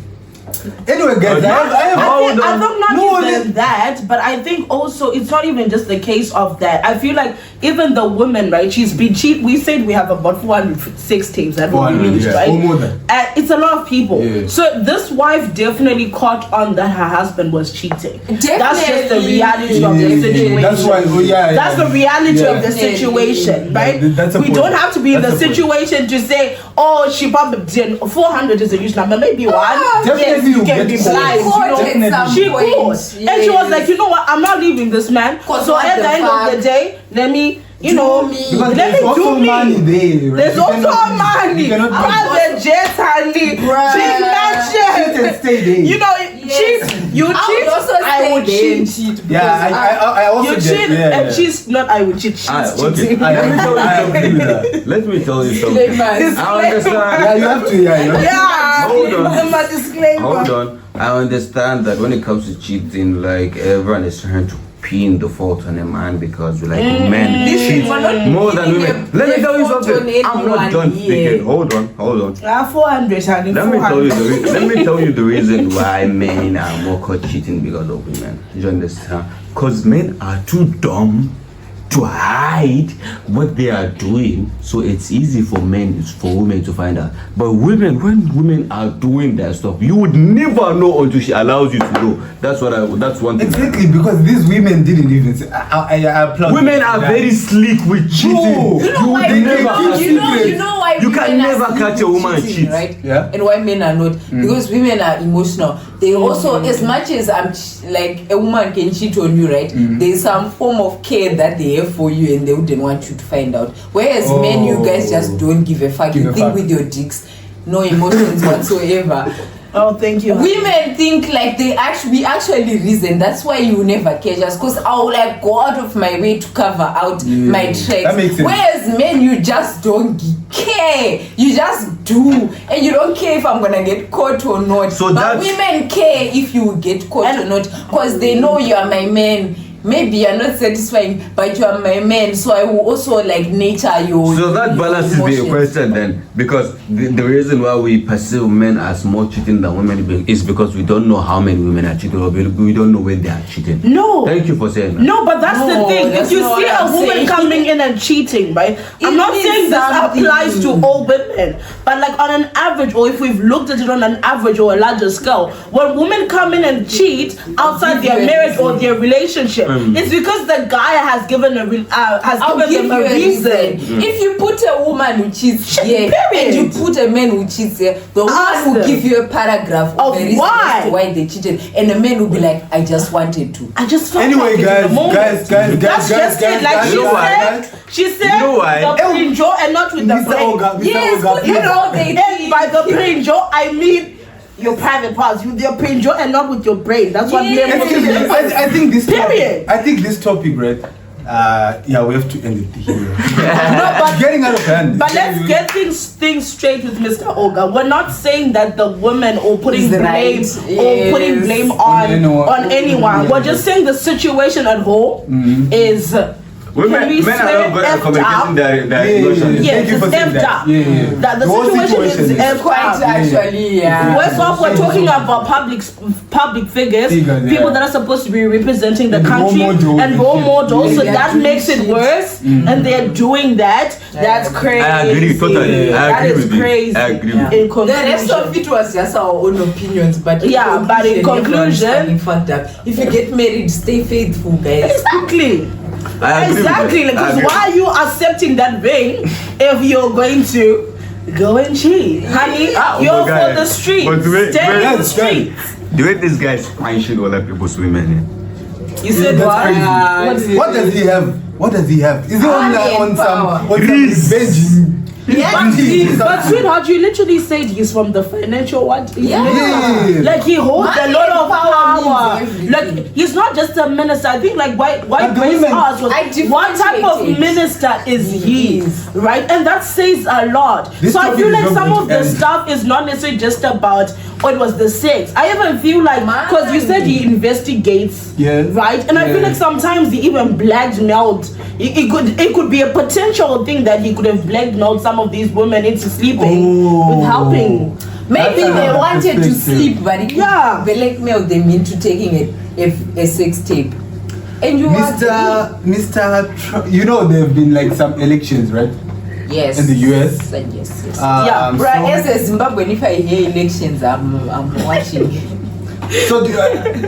[SPEAKER 2] Anyway, guys, I have
[SPEAKER 1] I think not
[SPEAKER 2] No,
[SPEAKER 1] even that, but I think also it's not even just the case of that. I feel like even the woman, right? She's been cheap. We said we have about 406 tapes that we
[SPEAKER 2] 400,
[SPEAKER 1] released,
[SPEAKER 2] yeah,
[SPEAKER 1] right?
[SPEAKER 2] or more than.
[SPEAKER 1] It's a lot of people.
[SPEAKER 2] Yeah.
[SPEAKER 1] So this wife definitely caught on that her husband was cheating. That's just the
[SPEAKER 3] Definitely.
[SPEAKER 1] reality of the
[SPEAKER 2] Yeah,
[SPEAKER 1] situation.
[SPEAKER 2] that's why. Oh, yeah,
[SPEAKER 1] That's
[SPEAKER 2] yeah.
[SPEAKER 1] the reality
[SPEAKER 2] Yeah.
[SPEAKER 1] of the situation, right?
[SPEAKER 2] That's a
[SPEAKER 1] We
[SPEAKER 2] point.
[SPEAKER 1] don't have to be in the
[SPEAKER 2] That's a point.
[SPEAKER 1] situation to say, oh, she probably did 400 is a huge number, maybe one.
[SPEAKER 2] Definitely
[SPEAKER 1] Yes,
[SPEAKER 2] you
[SPEAKER 1] you can
[SPEAKER 2] get
[SPEAKER 1] be
[SPEAKER 2] bored.
[SPEAKER 1] blind. You know,
[SPEAKER 2] Definitely.
[SPEAKER 1] she could. And she was like, you know what? I'm not leaving this man. So
[SPEAKER 3] what
[SPEAKER 1] at the
[SPEAKER 3] the
[SPEAKER 1] end
[SPEAKER 3] fuck?
[SPEAKER 1] of the day, let me, you
[SPEAKER 3] Do
[SPEAKER 1] know,
[SPEAKER 3] me.
[SPEAKER 2] Because
[SPEAKER 1] let
[SPEAKER 2] there's
[SPEAKER 1] me
[SPEAKER 2] also
[SPEAKER 1] do me.
[SPEAKER 2] money there. Right?
[SPEAKER 1] There's
[SPEAKER 2] You
[SPEAKER 1] also
[SPEAKER 2] cannot-
[SPEAKER 1] money.
[SPEAKER 2] you cannot
[SPEAKER 1] Private jet, honey.
[SPEAKER 3] Bruh.
[SPEAKER 1] Big
[SPEAKER 2] cheat
[SPEAKER 1] mansion.
[SPEAKER 2] and stay there.
[SPEAKER 1] You know,
[SPEAKER 3] Yes.
[SPEAKER 1] cheat. You
[SPEAKER 3] I would
[SPEAKER 1] cheat.
[SPEAKER 3] also
[SPEAKER 1] I would
[SPEAKER 3] stay there and
[SPEAKER 1] cheat.
[SPEAKER 3] cheat.
[SPEAKER 2] Yeah,
[SPEAKER 3] because
[SPEAKER 2] I also
[SPEAKER 1] You
[SPEAKER 2] get,
[SPEAKER 1] cheat
[SPEAKER 2] yeah,
[SPEAKER 1] and
[SPEAKER 2] yeah.
[SPEAKER 1] cheat. Not I would cheat. She's
[SPEAKER 5] Okay.
[SPEAKER 1] cheating.
[SPEAKER 2] I agree with that.
[SPEAKER 5] Let me tell you something.
[SPEAKER 3] Disclaimers.
[SPEAKER 5] I understand.
[SPEAKER 2] Yeah, you have to. Yeah, you have to.
[SPEAKER 1] Yeah.
[SPEAKER 5] Hold on.
[SPEAKER 1] I'm a disclaimer.
[SPEAKER 5] Hold on. I understand that when it comes to cheating, like everyone is trying to pin the fault on a man because we like men cheat
[SPEAKER 3] We're not
[SPEAKER 5] more than
[SPEAKER 3] pinning
[SPEAKER 5] women.
[SPEAKER 3] a-
[SPEAKER 5] Let me
[SPEAKER 3] a
[SPEAKER 5] tell you
[SPEAKER 3] fault
[SPEAKER 5] something.
[SPEAKER 3] on
[SPEAKER 5] I'm not
[SPEAKER 3] anyone
[SPEAKER 5] done
[SPEAKER 3] here.
[SPEAKER 5] speaking. Hold on.
[SPEAKER 1] 400, honey.
[SPEAKER 5] Let me tell you
[SPEAKER 1] 400.
[SPEAKER 5] let me tell you the reason why men are more caught cheating because of women. You understand? Because men are too dumb to hide what they are doing, so it's easy for women to find out. But when women are doing that stuff, you would never know until she allows you to know. That's one thing.
[SPEAKER 2] Exactly, because these women didn't even say. I applaud.
[SPEAKER 5] Women
[SPEAKER 2] them.
[SPEAKER 5] are
[SPEAKER 2] Yeah.
[SPEAKER 5] very slick with cheating.
[SPEAKER 2] Bro,
[SPEAKER 3] You know why?
[SPEAKER 2] they
[SPEAKER 5] never
[SPEAKER 2] keep
[SPEAKER 3] You know
[SPEAKER 2] secrets.
[SPEAKER 3] why
[SPEAKER 5] You
[SPEAKER 3] women
[SPEAKER 5] can
[SPEAKER 3] are
[SPEAKER 5] never
[SPEAKER 3] sleep
[SPEAKER 5] catch a
[SPEAKER 3] with
[SPEAKER 5] woman
[SPEAKER 3] cheating,
[SPEAKER 5] cheat.
[SPEAKER 3] right?
[SPEAKER 2] Yeah.
[SPEAKER 3] And why men are not? Because women are emotional. They also, as much as like a woman can cheat on you, right? There's some form of care that they have for you, and they wouldn't want you to find out. Whereas men, you guys just don't give a fuck.
[SPEAKER 2] Give
[SPEAKER 3] You
[SPEAKER 2] a
[SPEAKER 3] think
[SPEAKER 2] fuck.
[SPEAKER 3] with your dicks, no emotions whatsoever.
[SPEAKER 1] Oh, thank you.
[SPEAKER 3] Women think like we actually reason. That's why you never catch us, because I'll like go out of my way to cover out my tracks.
[SPEAKER 2] That makes sense.
[SPEAKER 3] Whereas men, you just don't care. You just do, and you don't care if I'm gonna get caught or not.
[SPEAKER 5] So
[SPEAKER 3] but
[SPEAKER 5] that's-
[SPEAKER 3] women care if you get caught or not, because they know you are my man. Maybe you're not satisfying, but you are my man, so I will also like nature your.
[SPEAKER 5] So that
[SPEAKER 3] your
[SPEAKER 5] balances the
[SPEAKER 3] emotions.
[SPEAKER 5] equation then, because the reason why we perceive men as more cheating than women is because we don't know how many women are cheating, or we don't know when they are cheating.
[SPEAKER 1] No.
[SPEAKER 5] Thank you for saying that.
[SPEAKER 1] No, but that's the
[SPEAKER 3] No,
[SPEAKER 1] thing. If
[SPEAKER 3] that's
[SPEAKER 1] you
[SPEAKER 3] not
[SPEAKER 1] see
[SPEAKER 3] what
[SPEAKER 1] a
[SPEAKER 3] I'm
[SPEAKER 1] woman
[SPEAKER 3] saying.
[SPEAKER 1] coming in and cheating, right? I'm
[SPEAKER 3] It
[SPEAKER 1] not
[SPEAKER 3] means
[SPEAKER 1] saying this
[SPEAKER 3] something.
[SPEAKER 1] applies to all women, but like on an average, or if we've looked at it on an average or a larger scale, when women come in and cheat outside their marriage or their relationship, it's because the guy has given them a reason.
[SPEAKER 3] If you put a woman who cheats here
[SPEAKER 1] period.
[SPEAKER 3] and you put a man who cheats here, the woman
[SPEAKER 1] Ask
[SPEAKER 3] will
[SPEAKER 1] them.
[SPEAKER 3] give you a paragraph
[SPEAKER 1] Of
[SPEAKER 3] the reason
[SPEAKER 1] why.
[SPEAKER 3] as to why they cheated, and the man will be like, I just wanted to.
[SPEAKER 1] I just felt
[SPEAKER 2] Anyway,
[SPEAKER 1] like it in
[SPEAKER 2] guys,
[SPEAKER 1] the moment.
[SPEAKER 2] guys,
[SPEAKER 1] That's just it. Like
[SPEAKER 2] guys,
[SPEAKER 1] she
[SPEAKER 2] guys,
[SPEAKER 1] said, she said
[SPEAKER 5] You know why?
[SPEAKER 1] the pre-enjoy and not with the
[SPEAKER 2] Mr.
[SPEAKER 1] brain.
[SPEAKER 2] Oga, Mr.
[SPEAKER 3] Yes,
[SPEAKER 2] Oga,
[SPEAKER 3] but
[SPEAKER 2] please.
[SPEAKER 3] you know they
[SPEAKER 1] And by the pre-enjoy, I mean your private parts, with your pre-enjoy and not with your brain. That's what
[SPEAKER 3] Yes.
[SPEAKER 1] men
[SPEAKER 2] Excuse me, I think this
[SPEAKER 1] Period.
[SPEAKER 2] Topic, I think this topic, right? Yeah, we have to end it here.
[SPEAKER 1] No, but
[SPEAKER 2] Getting out of hand.
[SPEAKER 1] But let's get things straight with Mr. Oga. We're not saying that the women or putting
[SPEAKER 3] Is
[SPEAKER 1] blame
[SPEAKER 3] right.
[SPEAKER 1] or putting
[SPEAKER 3] Yes.
[SPEAKER 1] blame
[SPEAKER 2] On anyone.
[SPEAKER 1] on anyone.
[SPEAKER 2] Yeah.
[SPEAKER 1] We're just saying the situation at home is
[SPEAKER 5] Women,
[SPEAKER 1] can we
[SPEAKER 5] men are
[SPEAKER 1] swear
[SPEAKER 5] not good at
[SPEAKER 1] effed
[SPEAKER 5] communicating
[SPEAKER 1] up?
[SPEAKER 5] their
[SPEAKER 2] Yeah,
[SPEAKER 5] emotions.
[SPEAKER 1] Yes,
[SPEAKER 2] Thank you for
[SPEAKER 1] it's
[SPEAKER 2] saying
[SPEAKER 1] effed
[SPEAKER 2] that.
[SPEAKER 1] up.
[SPEAKER 2] Yeah, yeah.
[SPEAKER 1] That the
[SPEAKER 2] whole
[SPEAKER 1] situation is effed
[SPEAKER 3] Quite
[SPEAKER 1] up.
[SPEAKER 3] actually, yeah.
[SPEAKER 1] Where's what we're talking about public figures,
[SPEAKER 2] Figures, yeah.
[SPEAKER 1] people that are supposed to be representing the
[SPEAKER 2] And role
[SPEAKER 1] country
[SPEAKER 2] models
[SPEAKER 1] and
[SPEAKER 2] and
[SPEAKER 1] role
[SPEAKER 2] shit.
[SPEAKER 1] models, so
[SPEAKER 3] Yeah,
[SPEAKER 1] that
[SPEAKER 3] they're
[SPEAKER 1] makes
[SPEAKER 3] doing
[SPEAKER 1] it
[SPEAKER 3] shit.
[SPEAKER 1] worse, and they're doing that. That's crazy.
[SPEAKER 5] I agree totally. I
[SPEAKER 1] That
[SPEAKER 5] agree
[SPEAKER 1] is
[SPEAKER 5] with you.
[SPEAKER 1] crazy.
[SPEAKER 5] I agree
[SPEAKER 3] Yeah.
[SPEAKER 5] with you.
[SPEAKER 1] In
[SPEAKER 3] The rest
[SPEAKER 1] conclusion.
[SPEAKER 3] of it was just our own opinions, but
[SPEAKER 1] Yeah, but in
[SPEAKER 3] everyone's
[SPEAKER 1] conclusion-
[SPEAKER 3] fucking fucked up. If you get married, stay faithful, guys.
[SPEAKER 1] Exactly.
[SPEAKER 5] I agree with
[SPEAKER 1] Exactly.
[SPEAKER 5] you. I
[SPEAKER 1] Because
[SPEAKER 5] agree.
[SPEAKER 1] why are you accepting that ring if you're going to go and cheat? Honey,
[SPEAKER 5] Ah,
[SPEAKER 1] you're
[SPEAKER 5] oh my God.
[SPEAKER 1] for the streets.
[SPEAKER 5] But wait,
[SPEAKER 1] Stay in the
[SPEAKER 2] wait.
[SPEAKER 1] streets.
[SPEAKER 5] The way this guy is punishing other people's women.
[SPEAKER 1] You said
[SPEAKER 2] That's
[SPEAKER 1] what?
[SPEAKER 2] crazy. What does he have? What does he have? Is he on,
[SPEAKER 3] Money and
[SPEAKER 2] on
[SPEAKER 3] power.
[SPEAKER 2] some
[SPEAKER 5] Grease.
[SPEAKER 2] revenge?
[SPEAKER 1] But sweetheart, you literally said he's from the financial what?
[SPEAKER 3] Yeah.
[SPEAKER 2] Yeah.
[SPEAKER 1] Like he holds
[SPEAKER 3] Money
[SPEAKER 1] a lot
[SPEAKER 3] and
[SPEAKER 1] of
[SPEAKER 3] power
[SPEAKER 1] power.
[SPEAKER 3] means everything.
[SPEAKER 1] Like he's not just a minister. I think like why
[SPEAKER 2] But the
[SPEAKER 1] Grace
[SPEAKER 2] women-
[SPEAKER 1] asked was
[SPEAKER 3] I
[SPEAKER 1] what type of
[SPEAKER 3] differentiate.
[SPEAKER 1] minister is he?
[SPEAKER 3] Yes.
[SPEAKER 1] Right? And that says a lot.
[SPEAKER 2] This
[SPEAKER 1] So I
[SPEAKER 2] topic
[SPEAKER 1] feel
[SPEAKER 2] is
[SPEAKER 1] like
[SPEAKER 2] not
[SPEAKER 1] some
[SPEAKER 2] going
[SPEAKER 1] of
[SPEAKER 2] to
[SPEAKER 1] the
[SPEAKER 2] end.
[SPEAKER 1] stuff is not necessarily just about oh it was the sex. I even feel like because you said he investigates.
[SPEAKER 2] Yeah.
[SPEAKER 1] Right? And I feel
[SPEAKER 2] Yeah.
[SPEAKER 1] like sometimes he even blackmailed. It could be a potential thing that he could have blackmailed some of these women into sleeping with helping.
[SPEAKER 3] Maybe
[SPEAKER 2] That's
[SPEAKER 3] they
[SPEAKER 2] another
[SPEAKER 3] wanted to
[SPEAKER 2] perspective.
[SPEAKER 3] sleep, but it
[SPEAKER 1] Yeah.
[SPEAKER 3] blackmailed them into taking a sex tape. And you
[SPEAKER 2] Mr. Trump, you know there have been like some elections, right?
[SPEAKER 3] yes
[SPEAKER 2] In the US.
[SPEAKER 3] Yes.
[SPEAKER 1] Yeah,
[SPEAKER 3] Bruh,
[SPEAKER 2] so,
[SPEAKER 3] as a Zimbabwean, if I hear elections, I'm watching.
[SPEAKER 2] so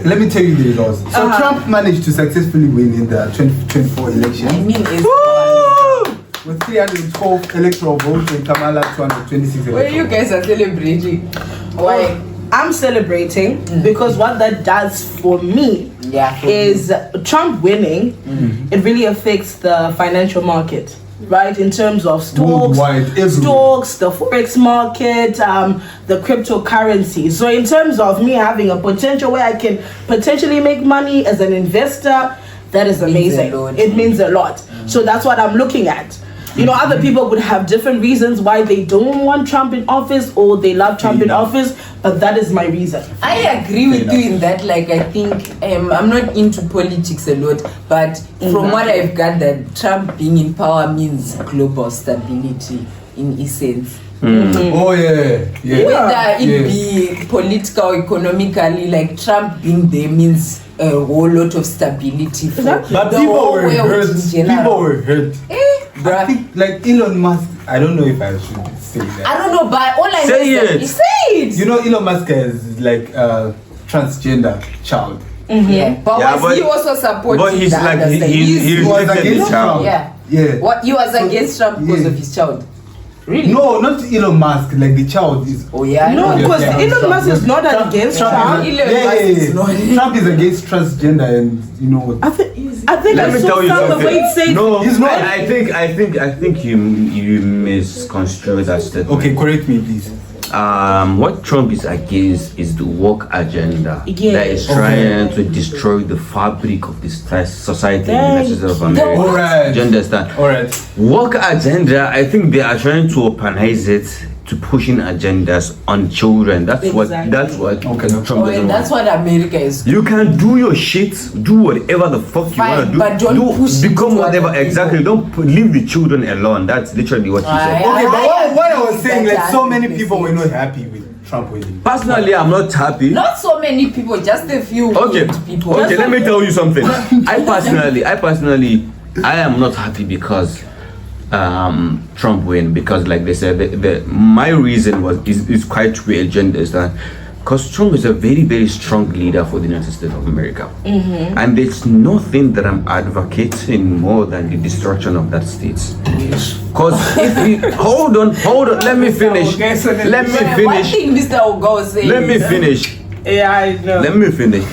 [SPEAKER 2] let me tell you the results. So Trump managed to successfully win in the 2024 election.
[SPEAKER 3] I mean, it's
[SPEAKER 2] with 312 electoral votes and Kamala 226
[SPEAKER 3] Well, you
[SPEAKER 2] electoral
[SPEAKER 3] guys are celebrating. Why?
[SPEAKER 1] I'm celebrating because what that does for me is Trump winning. It really affects the financial market, right? In terms of stocks, the forex market, the cryptocurrency. So in terms of me having a potential where I can potentially make money as an investor, that is amazing. It means a lot. So that's what I'm looking at. You know, other people would have different reasons why they don't want Trump in office or they love Trump in office, but that is my reason.
[SPEAKER 3] I agree with you in that. Like, I think I'm not into politics a lot, but from what I've gathered, Trump being in power means global stability in essence.
[SPEAKER 2] Oh yeah.
[SPEAKER 3] Whether it be political, economically, like Trump being there means a whole lot of stability for
[SPEAKER 2] But
[SPEAKER 3] the
[SPEAKER 2] people
[SPEAKER 3] whole
[SPEAKER 2] were
[SPEAKER 3] world
[SPEAKER 2] hurt.
[SPEAKER 3] in general.
[SPEAKER 2] People were hurt. I think like Elon Musk. I don't know if I should say that.
[SPEAKER 3] I don't know, but all I know is say it.
[SPEAKER 2] You know, Elon Musk is like a transgender child.
[SPEAKER 3] But he also supporting
[SPEAKER 5] But he's
[SPEAKER 3] the
[SPEAKER 5] like
[SPEAKER 3] other side.
[SPEAKER 5] he
[SPEAKER 2] was
[SPEAKER 5] rejected
[SPEAKER 2] against
[SPEAKER 5] the child.
[SPEAKER 2] Yeah.
[SPEAKER 3] What he was against Trump because of his child. Really?
[SPEAKER 2] No, not Elon Musk. Like the child is.
[SPEAKER 3] Oh yeah.
[SPEAKER 1] No, because Elon Musk is not against Trump.
[SPEAKER 2] Trump is against transgender, and you know.
[SPEAKER 1] I think
[SPEAKER 5] Let me tell you something. No,
[SPEAKER 2] he's not.
[SPEAKER 5] I think you misconstrued that statement.
[SPEAKER 2] Okay, correct me, please.
[SPEAKER 5] What Trump is against is the woke agenda
[SPEAKER 1] Yeah.
[SPEAKER 5] that is trying to destroy the fabric of this society in the United States of America.
[SPEAKER 2] All right.
[SPEAKER 5] Do you understand?
[SPEAKER 2] All right.
[SPEAKER 5] Woke agenda, I think they are trying to weaponize it to pushing agendas on children. That's what
[SPEAKER 2] Okay.
[SPEAKER 5] Trump doesn't want.
[SPEAKER 3] That's what America is.
[SPEAKER 5] You can do your shit, do whatever the fuck you want to do.
[SPEAKER 3] But don't push
[SPEAKER 5] become
[SPEAKER 3] it to
[SPEAKER 5] whatever.
[SPEAKER 3] other people.
[SPEAKER 5] Exactly. Don't leave the children alone. That's literally what you said.
[SPEAKER 2] Okay, but what I was saying, like so many
[SPEAKER 3] 100%
[SPEAKER 2] people were not happy with Trump winning.
[SPEAKER 5] Personally, I'm not happy.
[SPEAKER 3] Not so many people, just a few people.
[SPEAKER 5] Okay, let me tell you something. I personally, I am not happy because Trump win, because like they said, my reason is quite weird, that because Trump is a very, very strong leader for the United States of America, and there's nothing that I'm advocating more than the destruction of that state. Because if we hold on, let me finish.
[SPEAKER 3] One thing Mr. Ogo said.
[SPEAKER 5] Let me finish.
[SPEAKER 1] Yeah, I know.
[SPEAKER 5] Let me finish.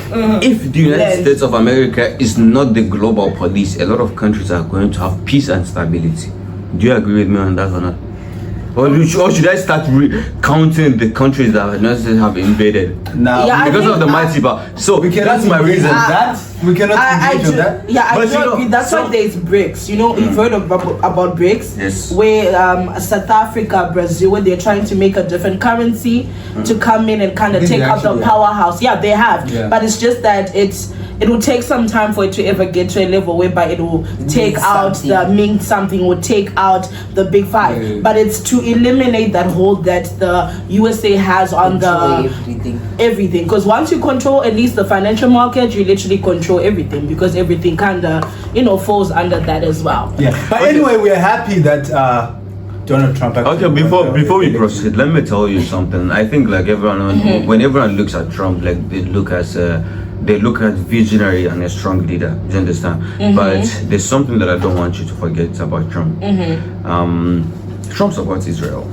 [SPEAKER 5] If the United States of America is not the global police, a lot of countries are going to have peace and stability. Do you agree with me on that or not? Or should I start counting the countries that the United States have invaded?
[SPEAKER 2] Now,
[SPEAKER 5] because of the mighty power. So that's my reason.
[SPEAKER 2] We cannot engage on that.
[SPEAKER 1] Yeah, I do agree. That's why there's BRICS. You know, you've heard about BRICS,
[SPEAKER 5] yes.
[SPEAKER 1] Where South Africa, Brazil, where they're trying to make a different currency to come in and kind of take out the powerhouse. Yeah, they have. Yeah. But it's just that it will take some time for it to ever get to a level whereby it will take out will take out the big five. Yeah. But it's to eliminate that hold that the USA has on everything. Because once you control at least the financial market, you literally control everything, because everything kind of falls under that as well.
[SPEAKER 2] Yeah. But anyway, we are happy that Donald Trump.
[SPEAKER 5] Okay, before we proceed, let me tell you something. I think like everyone, when everyone looks at Trump, like they look at visionary and a strong leader. Do you understand? But there's something that I don't want you to forget about Trump. Trump supports Israel.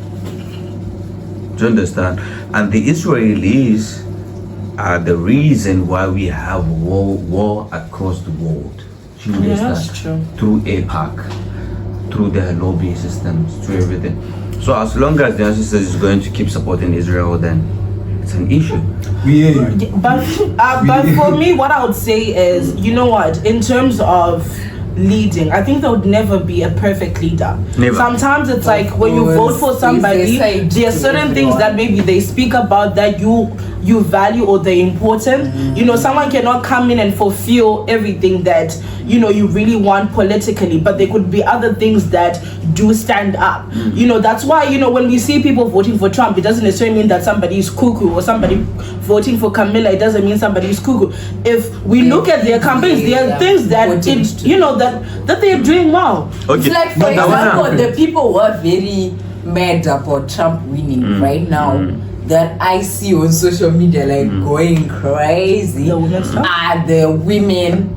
[SPEAKER 5] Do you understand? And the Israelis are the reason why we have war across the world. Do you understand?
[SPEAKER 1] That's true.
[SPEAKER 5] Through AIPAC, through their lobby systems, through everything. So as long as the United States is going to keep supporting Israel, then it's an issue.
[SPEAKER 1] But for me, what I would say is, you know what, in terms of leading, I think there would never be a perfect leader.
[SPEAKER 5] Never.
[SPEAKER 1] Sometimes it's like when you vote for somebody, there are certain things that maybe they speak about that you value or they're important. You know, someone cannot come in and fulfill everything that you really want politically, but there could be other things that do stand up. You know, that's why when we see people voting for Trump, it doesn't necessarily mean that somebody is cuckoo, or somebody voting for Camilla, it doesn't mean somebody is cuckoo. If we look at their campaigns, there are things that that they're doing well.
[SPEAKER 5] Okay.
[SPEAKER 3] It's like, for example, the people who are very mad about Trump winning right now, that I see on social media like going crazy
[SPEAKER 1] The women stuff?
[SPEAKER 3] are the women,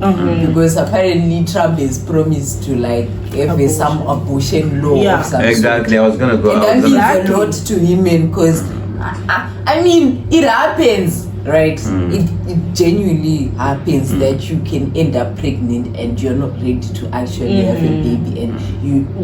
[SPEAKER 3] because apparently Trump is promised to like have some abortion law
[SPEAKER 1] Yeah.
[SPEAKER 3] of some
[SPEAKER 5] Exactly.
[SPEAKER 3] sort.
[SPEAKER 5] I was gonna go.
[SPEAKER 3] And
[SPEAKER 5] I
[SPEAKER 3] that
[SPEAKER 5] was
[SPEAKER 3] means
[SPEAKER 5] gonna,
[SPEAKER 3] a lot to women, because I mean it happens, right? It genuinely happens that you can end up pregnant and you're not ready to actually have a baby, and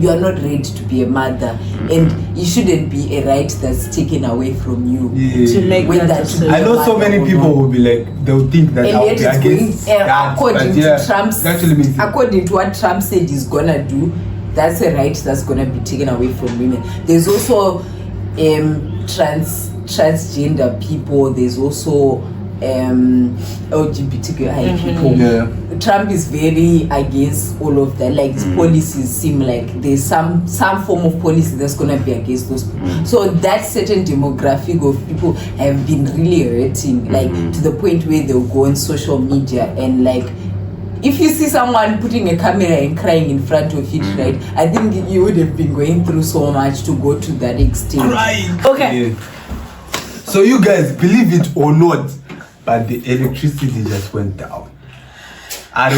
[SPEAKER 3] you're not ready to be a mother, and it shouldn't be a right that's taken away from you
[SPEAKER 2] Yeah.
[SPEAKER 1] To make
[SPEAKER 3] when
[SPEAKER 1] that
[SPEAKER 3] that
[SPEAKER 1] decision.
[SPEAKER 2] I know so many people will be like, they'll think that
[SPEAKER 3] and
[SPEAKER 2] I'll
[SPEAKER 3] yet
[SPEAKER 2] be
[SPEAKER 3] it's going
[SPEAKER 2] against that,
[SPEAKER 3] according
[SPEAKER 2] but
[SPEAKER 3] to
[SPEAKER 2] yeah,
[SPEAKER 3] Trump's,
[SPEAKER 2] it actually makes it.
[SPEAKER 3] according to what Trump said he's gonna do, that's a right that's gonna be taken away from women. There's also transgender people, there's also LGBTQI people.
[SPEAKER 2] Yeah.
[SPEAKER 3] Trump is very against all of that. Like his policies seem like there's some form of policy that's gonna be against those people. So that certain demographic of people have been really hurting, like to the point where they'll go on social media and like, if you see someone putting a camera and crying in front of it, right, I think you would have been going through so much to go to that extent.
[SPEAKER 1] Okay.
[SPEAKER 2] Yeah. So you guys, believe it or not, but the electricity just went down. I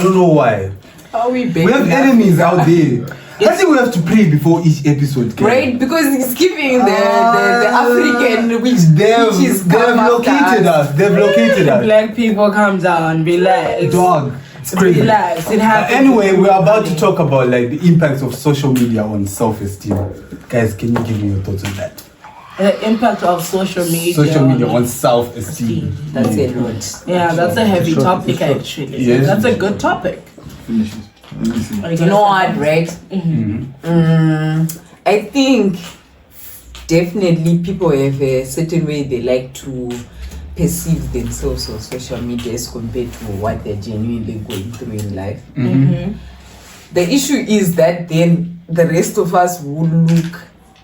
[SPEAKER 2] don't know why.
[SPEAKER 3] Are we
[SPEAKER 2] We have enemies out there. I think we have to pray before each episode. Guys.
[SPEAKER 3] Right, because it's giving the African which is
[SPEAKER 2] They've located us. They've located us.
[SPEAKER 1] Black people, calm down, relax.
[SPEAKER 2] Dog. It's crazy.
[SPEAKER 1] Relax. It
[SPEAKER 2] But
[SPEAKER 1] happens.
[SPEAKER 2] anyway, we're about to talk about like the impacts of social media on self-esteem. Guys, can you give me your thoughts on that?
[SPEAKER 1] The impact of social media.
[SPEAKER 2] Social media on self-esteem.
[SPEAKER 3] That's a lot.
[SPEAKER 1] Yeah, that's a heavy topic actually.
[SPEAKER 2] Yes.
[SPEAKER 1] That's a good topic.
[SPEAKER 2] Finish it. Let me see.
[SPEAKER 3] You know what, right? I think definitely people have a certain way they like to perceive themselves on social media as compared to what they're genuinely going through in life. The issue is that then the rest of us will look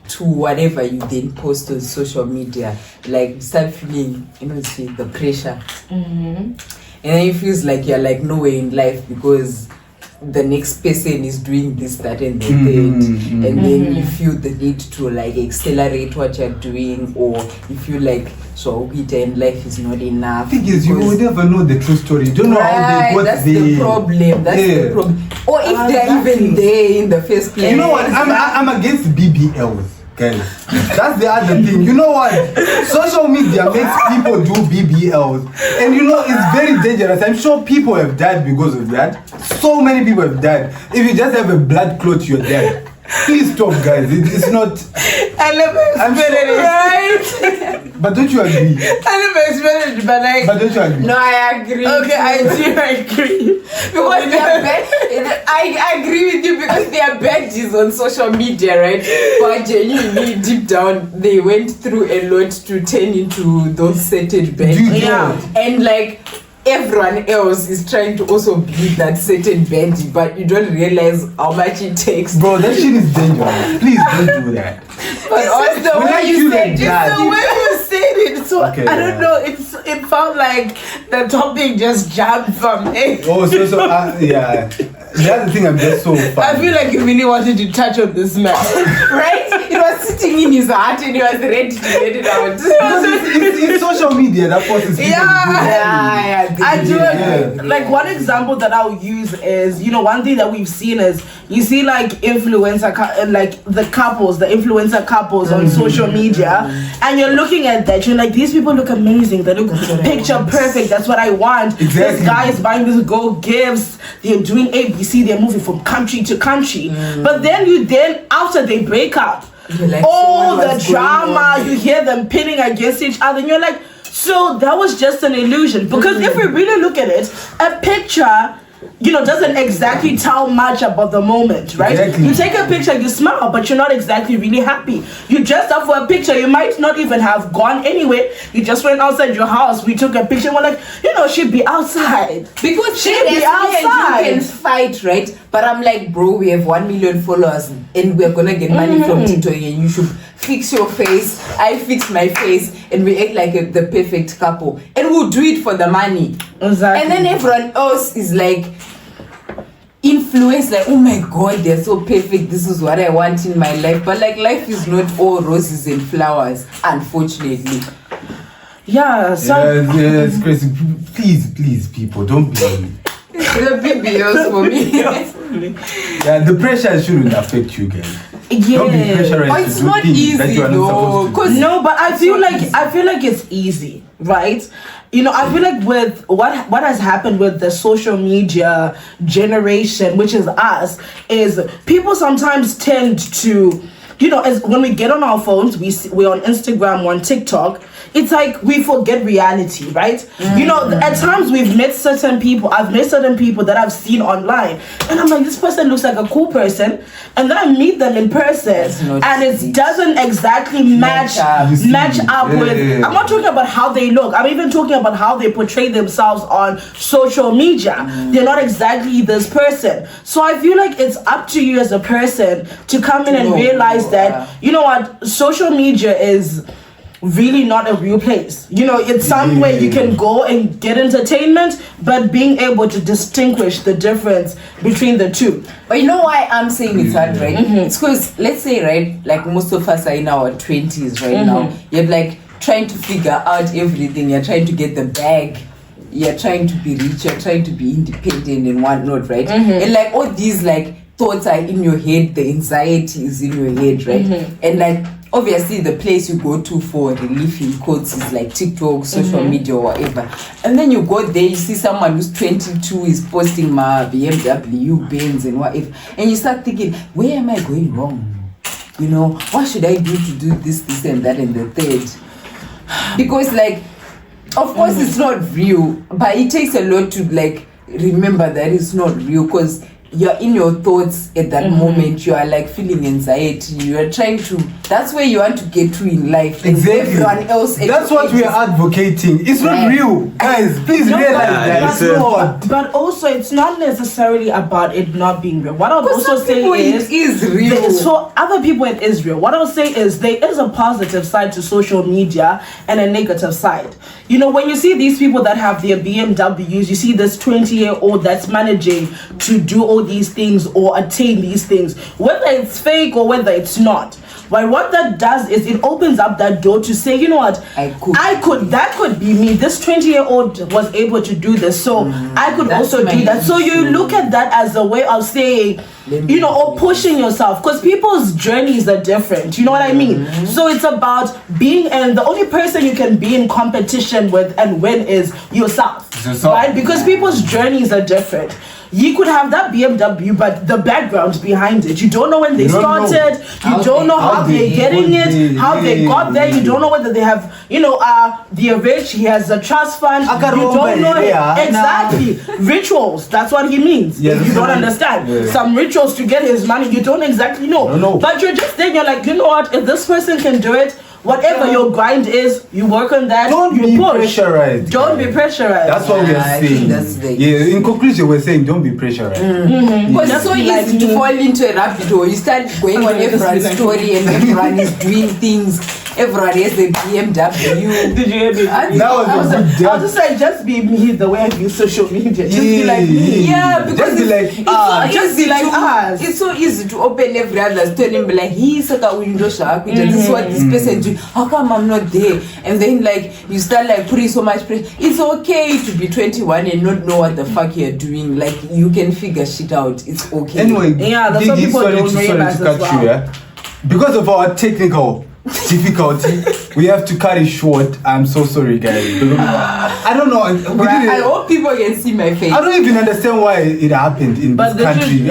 [SPEAKER 3] to whatever you then post on social media, like start feeling, see the pressure. And then it feels like you're like nowhere in life because the next person is doing this, that, and the third, and then you feel the need to like accelerate what you're doing, or you feel like so and life is not enough.
[SPEAKER 2] The thing is, you will never know the true story. You don't know how they got
[SPEAKER 3] that's
[SPEAKER 2] there.
[SPEAKER 3] the problem. That's the problem. Or if they're even there in the first place.
[SPEAKER 2] You know what? I'm against BBLs, guys. That's the other thing. You know what? Social media makes people do BBLs, and it's very dangerous. I'm sure people have died because of that. So many people have died. If you just have a blood clot, you're dead. Please stop, guys. It's not.
[SPEAKER 1] I never experienced it.
[SPEAKER 3] Right?
[SPEAKER 2] But don't you agree?
[SPEAKER 1] I never experienced it, but like.
[SPEAKER 2] But don't you agree?
[SPEAKER 3] No, I agree.
[SPEAKER 1] Okay, I do agree.
[SPEAKER 3] Because they are bad. I agree with you because they are badges on social media, right? But genuinely, deep down, they went through a lot to turn into those certain badges.
[SPEAKER 1] Yeah.
[SPEAKER 3] And like everyone else is trying to also be that certain badge, but you don't realize how much it takes.
[SPEAKER 2] Bro, that shit is dangerous. Please don't do that.
[SPEAKER 3] But
[SPEAKER 1] It's the
[SPEAKER 2] When
[SPEAKER 1] way
[SPEAKER 2] I
[SPEAKER 1] you
[SPEAKER 2] feel
[SPEAKER 1] said
[SPEAKER 2] like
[SPEAKER 1] it.
[SPEAKER 2] that.
[SPEAKER 1] It's the way you said it. So
[SPEAKER 2] Okay,
[SPEAKER 1] I don't
[SPEAKER 2] yeah.
[SPEAKER 1] know. It felt like the topic just jumped from it.
[SPEAKER 2] Oh, yeah. The other thing, I'm just so funny.
[SPEAKER 1] I feel like you really wanted to touch on this man.
[SPEAKER 3] right? It was sitting in his heart and he was ready to get it out.
[SPEAKER 2] Because it's social media that forces people to do that.
[SPEAKER 1] I do
[SPEAKER 2] Yeah.
[SPEAKER 1] agree. Like one example that I'll use is, one thing that we've seen is you see like influencer, like the influencer couples on social media, and you're looking at that, you're like, these people look amazing, they look picture perfect, that's what I want.
[SPEAKER 2] Exactly.
[SPEAKER 1] This guy is buying this gold gifts, they're doing ABC, they're moving from country to country. But then after they break up,
[SPEAKER 3] Like,
[SPEAKER 1] all
[SPEAKER 3] so
[SPEAKER 1] the
[SPEAKER 3] what's going
[SPEAKER 1] drama,
[SPEAKER 3] on?
[SPEAKER 1] you hear them pitting against each other, and you're like, so that was just an illusion. Because if we really look at it, a picture, doesn't exactly tell much about the moment, right?
[SPEAKER 2] Exactly.
[SPEAKER 1] You take a picture, you smile, but you're not exactly really happy. You dressed up for a picture, you might not even have gone anywhere. You just went outside your house, we took a picture, we're like, she'd be outside.
[SPEAKER 3] Because
[SPEAKER 1] She'd
[SPEAKER 3] there's
[SPEAKER 1] be
[SPEAKER 3] me and you
[SPEAKER 1] outside.
[SPEAKER 3] can fight, right? But I'm like, bro, we have 1 million followers and we're gonna get money from TikTok, and you should fix your face, I fix my face, and we act like the perfect couple, and we'll do it for the money.
[SPEAKER 1] Exactly.
[SPEAKER 3] And then everyone else is like, influence, like, oh my god, they're so perfect, this is what I want in my life. But like, life is not all roses and flowers, unfortunately.
[SPEAKER 1] Yeah,
[SPEAKER 2] it's crazy. Please, people, don't be.
[SPEAKER 3] The BBLs for me.
[SPEAKER 2] Yeah, the pressure shouldn't affect you guys.
[SPEAKER 1] Yeah.
[SPEAKER 2] Don't be pressurized
[SPEAKER 3] But
[SPEAKER 2] to
[SPEAKER 3] it's
[SPEAKER 2] do
[SPEAKER 3] not
[SPEAKER 2] things
[SPEAKER 3] easy
[SPEAKER 2] that you are not
[SPEAKER 3] though,
[SPEAKER 2] supposed to do.
[SPEAKER 1] No, but I feel like
[SPEAKER 3] easy.
[SPEAKER 1] it's easy, right? You know, I feel like with what has happened with the social media generation, which is us, is people sometimes tend to, you know, as when we get on our phones, we're on Instagram, we're on TikTok, it's like we forget reality, right? You know, at times I've met certain people that I've seen online, and I'm like, this person looks like a cool person, and then I meet them in person, and it doesn't exactly match up with. I'm not talking about how they look. I'm even talking about how they portray themselves on social media. They're not exactly this person. So I feel like it's up to you as a person to come in and realize that, you know what, social media is really not a real place. You know, it's somewhere you can go and get entertainment, but being able to distinguish the difference between the two.
[SPEAKER 3] But you know why I'm saying it's hard, right? It's because, let's say, right, like most of us are in our 20s right now. You're like trying to figure out everything. You're trying to get the bag. You're trying to be rich. You're trying to be independent and whatnot, right? And like all these like thoughts are in your head. The anxiety is in your head, right? And like, obviously the place you go to for relief in quotes is like TikTok, social media or whatever. And then you go there, you see someone who's 22 is posting my BMW, Benz and whatever. And you start thinking, where am I going wrong? You know, what should I do to do this and that and the third? Because like, of course it's not real, but it takes a lot to like remember that it's not real, because you're in your thoughts at that moment. You are like feeling anxiety. You are trying to. That's where you want to get to in life.
[SPEAKER 2] Exactly.
[SPEAKER 3] Everyone else.
[SPEAKER 2] That's what we are advocating. It's not real, guys. Please realize that.
[SPEAKER 1] But also, it's not necessarily about it not being real. What I'll also say
[SPEAKER 3] is real.
[SPEAKER 1] For other people, it is real. What I'll say is there is a positive side to social media and a negative side. You know, when you see these people that have their BMWs, you see this 20-year-old that's managing to do all these things or attain these things, whether it's fake or whether it's not. But what that does is it opens up that door to say, you know what, that could be me. This 20-year-old was able to do this, so I could also do that. So you look at that as a way of saying, you know, or pushing yourself, because people's journeys are different. You know what I mean? So it's about being, and the only person you can be in competition with and win is yourself, right? Because people's journeys are different. You could have that BMW, but the background behind it, you don't know when they started, you don't know how they're getting it, how they got there, you don't know whether they have, you know, they're rich, he has a trust fund, you don't know exactly. Rituals, that's what he means. You don't understand. Some rituals to get his money, you don't exactly know. But you're just there, you're like, you know what, if this person can do it, whatever your grind is, you work on that.
[SPEAKER 2] Don't be pressurized.
[SPEAKER 1] Don't be pressurized.
[SPEAKER 2] That's what we are saying. In conclusion, we're saying don't be pressurized.
[SPEAKER 3] Because it's so easy to fall into a rabbit hole. You start going on everyone's story and everyone is doing things. Everyone has a BMW.
[SPEAKER 1] Did you hear me? I'll just say, just be me the way I use social media. Just be like me.
[SPEAKER 3] Yeah, because
[SPEAKER 1] just be like us.
[SPEAKER 3] It's so easy to open every other story and be like, he's like a window shark. This is what this person do. How come I'm not there? And then like you start like putting so much pressure. It's okay to be 21 and not know what the fuck you're doing. Like you can figure shit out. It's okay.
[SPEAKER 2] Anyway,
[SPEAKER 1] that's what people don't realize as well.
[SPEAKER 2] Because of our technical difficulty, we have to cut it short. I'm so sorry, guys. I don't know.
[SPEAKER 3] I hope people can see my face.
[SPEAKER 2] I don't even understand why it happened in this country.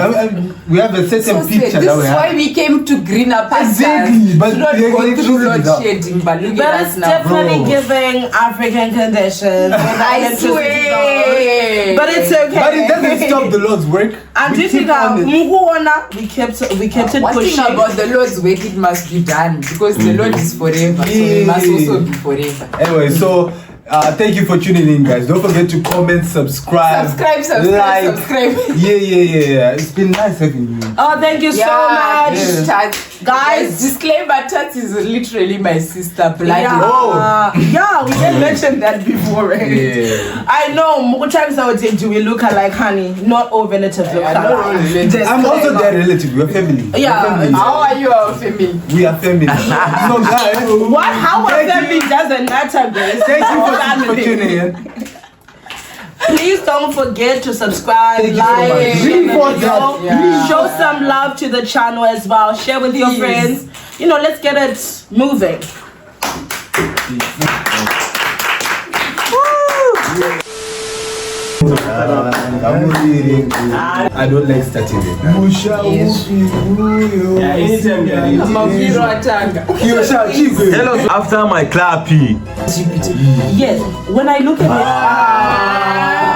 [SPEAKER 2] We have a certain picture.
[SPEAKER 3] This is why we came to greener pastures.
[SPEAKER 2] Exactly, but
[SPEAKER 3] not go through load shedding. But look at us
[SPEAKER 1] it's
[SPEAKER 3] now.
[SPEAKER 1] definitely giving African conditions.
[SPEAKER 3] I swear.
[SPEAKER 1] But it's okay.
[SPEAKER 2] But it doesn't stop the Lord's work.
[SPEAKER 1] And we kept it
[SPEAKER 3] One
[SPEAKER 1] pushing.
[SPEAKER 3] thing about the Lord's work, it must be done because the Lord is forever, so it must also be forever.
[SPEAKER 2] Anyway, so Thank you for tuning in, guys. Don't forget to comment, subscribe, like.
[SPEAKER 3] subscribe.
[SPEAKER 2] Yeah. It's been nice having you.
[SPEAKER 1] Oh, thank you so much.
[SPEAKER 3] Yeah.
[SPEAKER 1] Guys,
[SPEAKER 3] disclaimer, Tats is literally my sister, blood.
[SPEAKER 1] Yeah, we did mention that before, right?
[SPEAKER 2] Yeah.
[SPEAKER 1] I know, more times I would say, do we look alike, honey? Not all relatives look alike.
[SPEAKER 2] I'm also their relative. We're family.
[SPEAKER 1] Yeah.
[SPEAKER 2] We're family.
[SPEAKER 3] How are you our family?
[SPEAKER 2] We are family. No, guys.
[SPEAKER 1] What? How a
[SPEAKER 2] Thank
[SPEAKER 1] family
[SPEAKER 2] you.
[SPEAKER 1] doesn't matter, guys.
[SPEAKER 2] Thank you for
[SPEAKER 1] Family.
[SPEAKER 2] tuning in.
[SPEAKER 1] Please don't forget to subscribe,
[SPEAKER 2] Thank you so
[SPEAKER 1] like,
[SPEAKER 2] much. Reinforce that.
[SPEAKER 3] Yeah.
[SPEAKER 1] show some love to the channel as well. Share with your friends. You know, let's get it moving.
[SPEAKER 2] I don't like starting it.
[SPEAKER 5] Tell us after my clappy.
[SPEAKER 1] Yes, when I look at it.